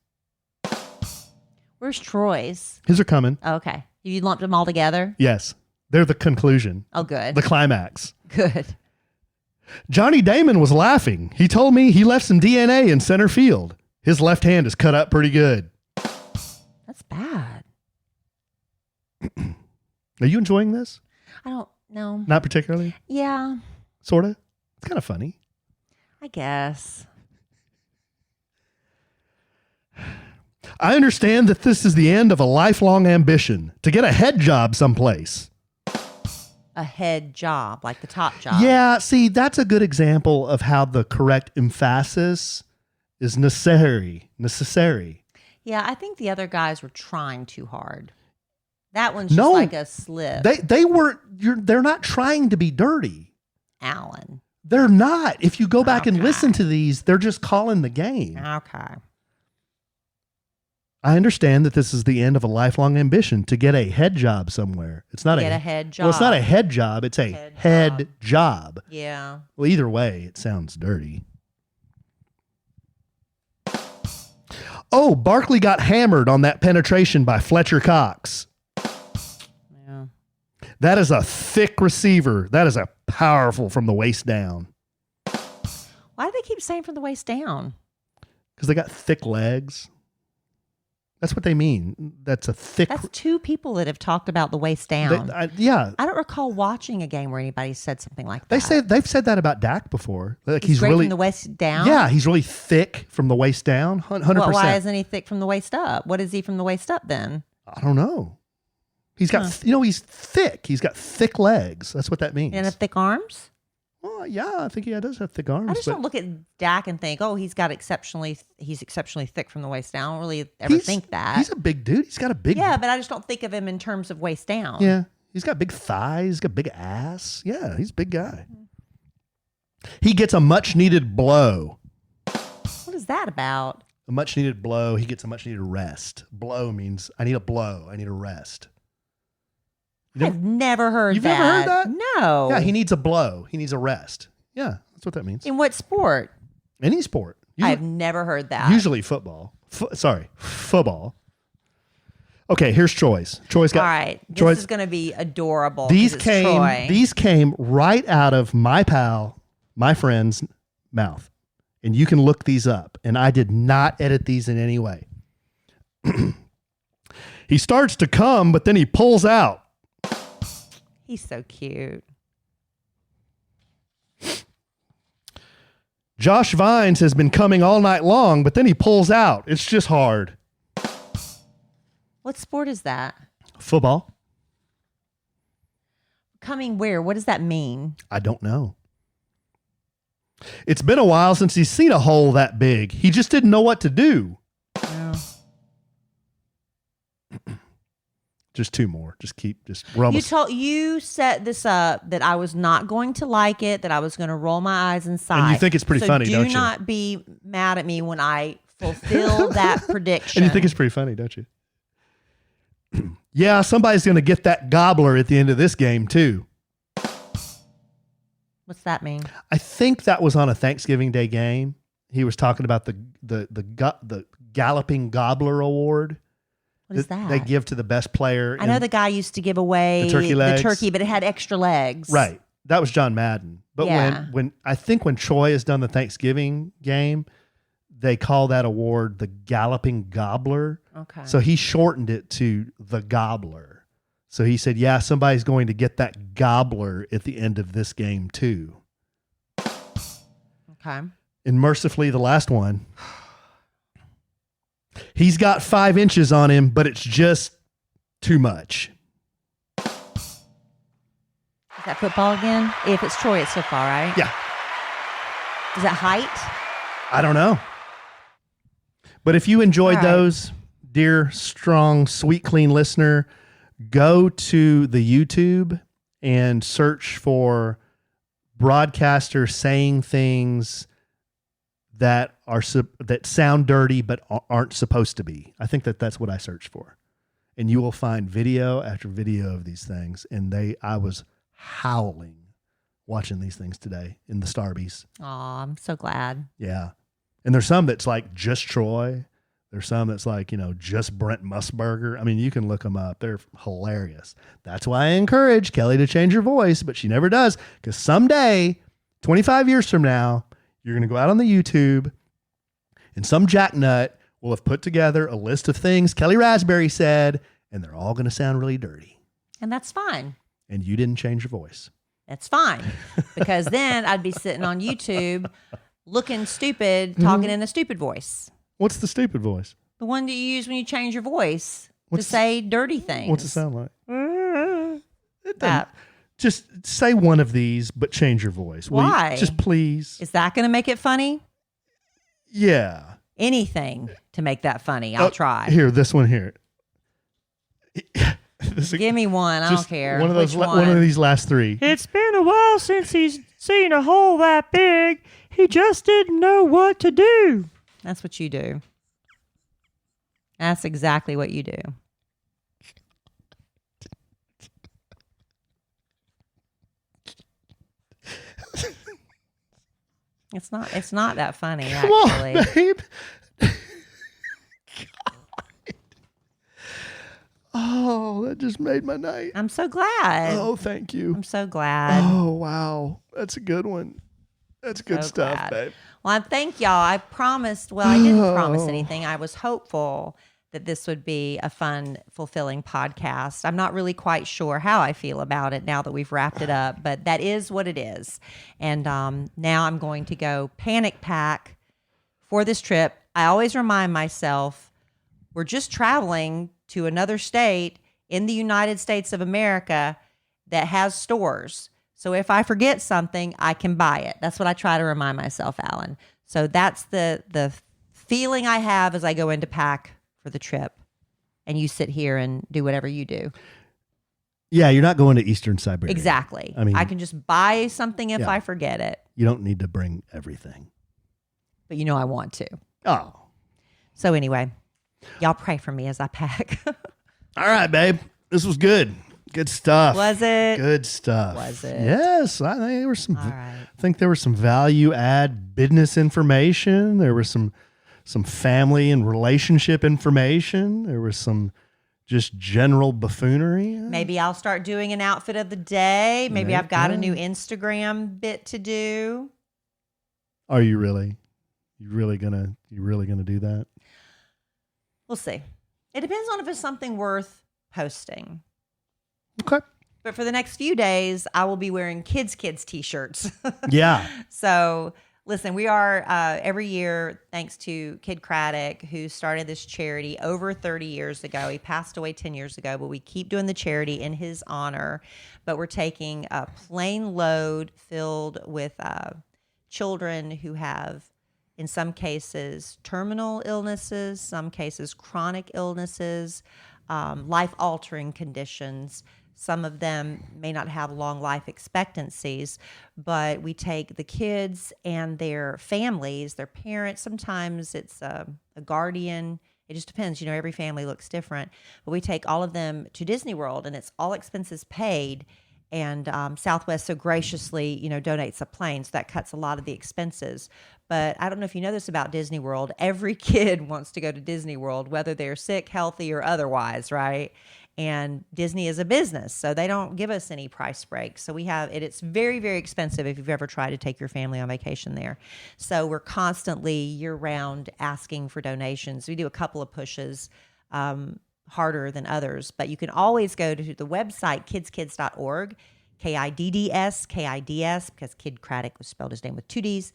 Speaker 2: Where's Troy's?
Speaker 3: His are coming.
Speaker 2: Oh, okay. You lumped them all together?
Speaker 3: Yes. They're the conclusion.
Speaker 2: Oh, good.
Speaker 3: The climax.
Speaker 2: Good.
Speaker 3: Johnny Damon was laughing. He told me he left some DNA in center field. His left hand is cut up pretty good.
Speaker 2: That's bad.
Speaker 3: Are you enjoying this?
Speaker 2: I don't know.
Speaker 3: Not particularly?
Speaker 2: Yeah,
Speaker 3: Sort of? It's kind of funny.
Speaker 2: I guess.
Speaker 3: I understand that this is the end of a lifelong ambition to get a head job someplace.
Speaker 2: A head job, like the top job.
Speaker 3: Yeah, see, that's a good example of how the correct emphasis is necessary.
Speaker 2: Yeah, I think the other guys were trying too hard. That one's just like a slip.
Speaker 3: They weren't. They're not trying to be dirty.
Speaker 2: Alan.
Speaker 3: They're not. If you go back and listen to these, they're just calling the game.
Speaker 2: Okay.
Speaker 3: I understand that this is the end of a lifelong ambition to get a head job somewhere. It's not
Speaker 2: Get a head job.
Speaker 3: Well, it's not a head job. It's a head job.
Speaker 2: Yeah.
Speaker 3: Well, either way, it sounds dirty. Oh, Barkley got hammered on that penetration by Fletcher Cox.
Speaker 2: Yeah.
Speaker 3: That is a thick receiver. That is a powerful from the waist down.
Speaker 2: Why do they keep saying from the waist down?
Speaker 3: Because they got thick legs. That's what they mean. That's a thick.
Speaker 2: That's two people that have talked about the waist down.
Speaker 3: Yeah.
Speaker 2: I don't recall watching a game where anybody said something like that.
Speaker 3: They've said that about Dak before. Like he's
Speaker 2: great
Speaker 3: really
Speaker 2: from the waist down.
Speaker 3: Yeah, he's really thick from the waist down. 100%.
Speaker 2: Well, why isn't he thick from the waist up? What is he from the waist up then?
Speaker 3: I don't know. He's got he's thick. He's got thick legs. That's what that means.
Speaker 2: And thick arms?
Speaker 3: Well, yeah, I think he does have thick arms.
Speaker 2: I just don't look at Dak and think, oh, he's exceptionally thick from the waist down. I don't really ever think that.
Speaker 3: He's a big dude. He's got a big.
Speaker 2: Yeah, but I just don't think of him in terms of waist down.
Speaker 3: Yeah, he's got big thighs. He's got big ass. Yeah, he's a big guy. He gets a much needed blow.
Speaker 2: What is that about?
Speaker 3: A much needed blow. He gets a much needed rest. Blow means I need a blow. I need a rest.
Speaker 2: I've never heard
Speaker 3: You've
Speaker 2: that.
Speaker 3: never heard that?
Speaker 2: No.
Speaker 3: Yeah, he needs a blow. He needs a rest. Yeah, that's what that means.
Speaker 2: In what sport?
Speaker 3: Any sport.
Speaker 2: I've never heard that.
Speaker 3: Usually football. Football. Okay, here's Troy's. Troy's got.
Speaker 2: All right, this is going to be adorable.
Speaker 3: These
Speaker 2: 'cause it's Troy.
Speaker 3: came right out of my friend's mouth, and you can look these up. And I did not edit these in any way. He starts to come, but then he pulls out.
Speaker 2: He's so cute.
Speaker 3: Josh Vines has been coming all night long, but then he pulls out. It's just hard.
Speaker 2: What sport is that?
Speaker 3: Football.
Speaker 2: Coming where? What does that mean?
Speaker 3: I don't know. It's been a while since he's seen a hole that big. He just didn't know what to do.
Speaker 2: Yeah.
Speaker 3: Just two more. We're almost.
Speaker 2: You set this up that I was not going to like it, that I was going to roll my eyes and sigh.
Speaker 3: And you think it's pretty funny, don't you?
Speaker 2: Do not be mad at me when I fulfill that prediction.
Speaker 3: And you think it's pretty funny, don't you? Yeah, somebody's going to get that gobbler at the end of this game too.
Speaker 2: What's that mean?
Speaker 3: I think that was on a Thanksgiving Day game. He was talking about the Galloping Gobbler Award.
Speaker 2: What is that?
Speaker 3: They give to the best player.
Speaker 2: I know the guy used to give away
Speaker 3: the turkey legs.
Speaker 2: but it had extra legs.
Speaker 3: Right. That was John Madden. But
Speaker 2: Yeah.
Speaker 3: when I think when Troy has done the Thanksgiving game, they call that award the Galloping Gobbler.
Speaker 2: Okay.
Speaker 3: So he shortened it to the Gobbler. So he said, yeah, somebody's going to get that gobbler at the end of this game too.
Speaker 2: Okay.
Speaker 3: And mercifully, the last one, he's got 5 inches on him, but it's just too much.
Speaker 2: Is that football again? If it's Troy, it's football, right?
Speaker 3: Yeah.
Speaker 2: Is that height?
Speaker 3: I don't know. But if you enjoyed
Speaker 2: All right.
Speaker 3: those, dear, strong, sweet, clean listener, go to the YouTube and search for broadcasters saying things that are that sound dirty but aren't supposed to be. I think that's what I searched for. And you will find video after video of these things. And I was howling watching these things today in the Starbies.
Speaker 2: Oh, I'm so glad.
Speaker 3: Yeah. And there's some that's like just Troy. There's some that's like, just Brent Musburger. I mean, you can look them up. They're hilarious. That's why I encourage Kellie to change her voice, but she never does. Because someday, 25 years from now, you're going to go out on the YouTube and some jacknut will have put together a list of things Kellie Raspberry said, and they're all going to sound really dirty.
Speaker 2: And that's fine.
Speaker 3: And you didn't change your voice.
Speaker 2: That's fine. Because then I'd be sitting on YouTube looking stupid, talking in a stupid voice.
Speaker 3: What's the stupid voice?
Speaker 2: The one that you use when you change your voice
Speaker 3: What's
Speaker 2: to say dirty things.
Speaker 3: What's it sound like? It doesn't.
Speaker 2: That.
Speaker 3: Just say one of these, but change your voice. Will you?
Speaker 2: Why?
Speaker 3: Just please.
Speaker 2: Is that going to make it funny?
Speaker 3: Yeah.
Speaker 2: Anything to make that funny. I'll try.
Speaker 3: Here, this one here.
Speaker 2: Give me one. I don't care.
Speaker 3: One of those.
Speaker 2: Which
Speaker 3: One of these last 3.
Speaker 4: It's been a while since he's seen a hole that big. He just didn't know what to do.
Speaker 2: That's what you do. That's exactly what you do. It's not that funny,
Speaker 3: Come
Speaker 2: actually.
Speaker 3: on, babe. God. Oh, that just made my night.
Speaker 2: I'm so glad.
Speaker 3: Oh, thank you.
Speaker 2: I'm so glad.
Speaker 3: Oh, wow. That's a good one. That's good
Speaker 2: So
Speaker 3: stuff,
Speaker 2: glad.
Speaker 3: babe.
Speaker 2: Well, I thank y'all. I promised, well, I didn't promise anything. I was hopeful that this would be a fun, fulfilling podcast. I'm not really quite sure how I feel about it now that we've wrapped it up, but that is what it is. And now I'm going to go panic pack for this trip. I always remind myself we're just traveling to another state in the United States of America that has stores. So if I forget something, I can buy it. That's what I try to remind myself, Alan. So that's the feeling I have as I go into pack for the trip. And you sit here and do whatever you do.
Speaker 3: Yeah, you're not going to Eastern Siberia.
Speaker 2: Exactly.
Speaker 3: I mean,
Speaker 2: I can just buy something if I forget it.
Speaker 3: You don't need to bring everything.
Speaker 2: But you know I want to.
Speaker 3: Oh.
Speaker 2: So anyway, y'all pray for me as I pack.
Speaker 3: All right, babe. This was good. Good stuff.
Speaker 2: Was it?
Speaker 3: Good stuff.
Speaker 2: Was it?
Speaker 3: Yes. I think there was some.
Speaker 2: All right.
Speaker 3: I think there was some value add business information. There was some family and relationship information. There was some just general buffoonery.
Speaker 2: Maybe I'll start doing an outfit of the day. Maybe I've got a new
Speaker 3: Yeah.
Speaker 2: Instagram bit to do.
Speaker 3: Are you really? You really gonna do that?
Speaker 2: We'll see. It depends on if it's something worth posting.
Speaker 3: Okay.
Speaker 2: But for the next few days, I will be wearing kids t-shirts.
Speaker 3: Yeah.
Speaker 2: So listen, we are every year, thanks to Kid Craddock, who started this charity over 30 years ago. He passed away 10 years ago, but we keep doing the charity in his honor. But we're taking a plane load filled with children who have, in some cases, terminal illnesses, some cases, chronic illnesses, life-altering conditions. Some of them may not have long life expectancies, but we take the kids and their families, their parents. Sometimes it's a guardian. It just depends. Every family looks different. But we take all of them to Disney World, and it's all expenses paid. And Southwest so graciously, donates a plane, so that cuts a lot of the expenses. But I don't know if you know this about Disney World. Every kid wants to go to Disney World, whether they're sick, healthy, or otherwise, right? And Disney is a business, so they don't give us any price breaks. So we have it. It's very, very expensive if you've ever tried to take your family on vacation there. So we're constantly year-round asking for donations. We do a couple of pushes harder than others, but you can always go to the website kidskids.org, KIDDS, because Kid Craddock was spelled his name with 2 Ds.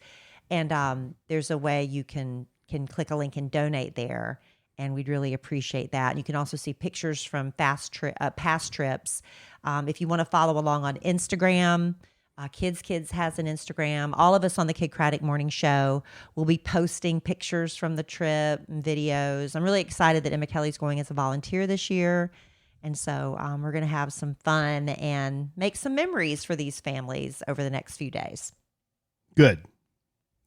Speaker 2: And there's a way you can click a link and donate there. And we'd really appreciate that. And you can also see pictures from past trips. If you want to follow along on Instagram, Kids has an Instagram. All of us on the Kid Craddock Morning Show will be posting pictures from the trip and videos. I'm really excited that Emma Kellie's going as a volunteer this year. And so we're going to have some fun and make some memories for these families over the next few days.
Speaker 3: Good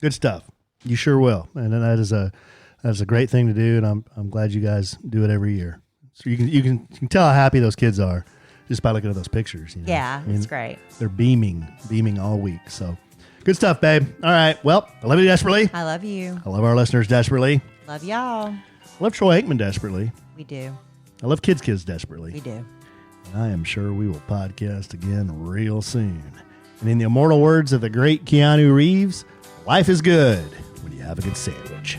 Speaker 3: stuff. You sure will. And that is a great thing to do. And I'm glad you guys do it every year. So you can tell how happy those kids are just by looking at those pictures. You know?
Speaker 2: Yeah, it's great.
Speaker 3: They're beaming all week. So good stuff, babe. All right. Well, I love you desperately.
Speaker 2: I love you.
Speaker 3: I love our listeners desperately.
Speaker 2: Love y'all.
Speaker 3: I love Troy Aikman desperately.
Speaker 2: We do.
Speaker 3: I love Kids desperately.
Speaker 2: We do.
Speaker 3: I am sure we will podcast again real soon. And in the immortal words of the great Keanu Reeves, life is good when you have a good sandwich.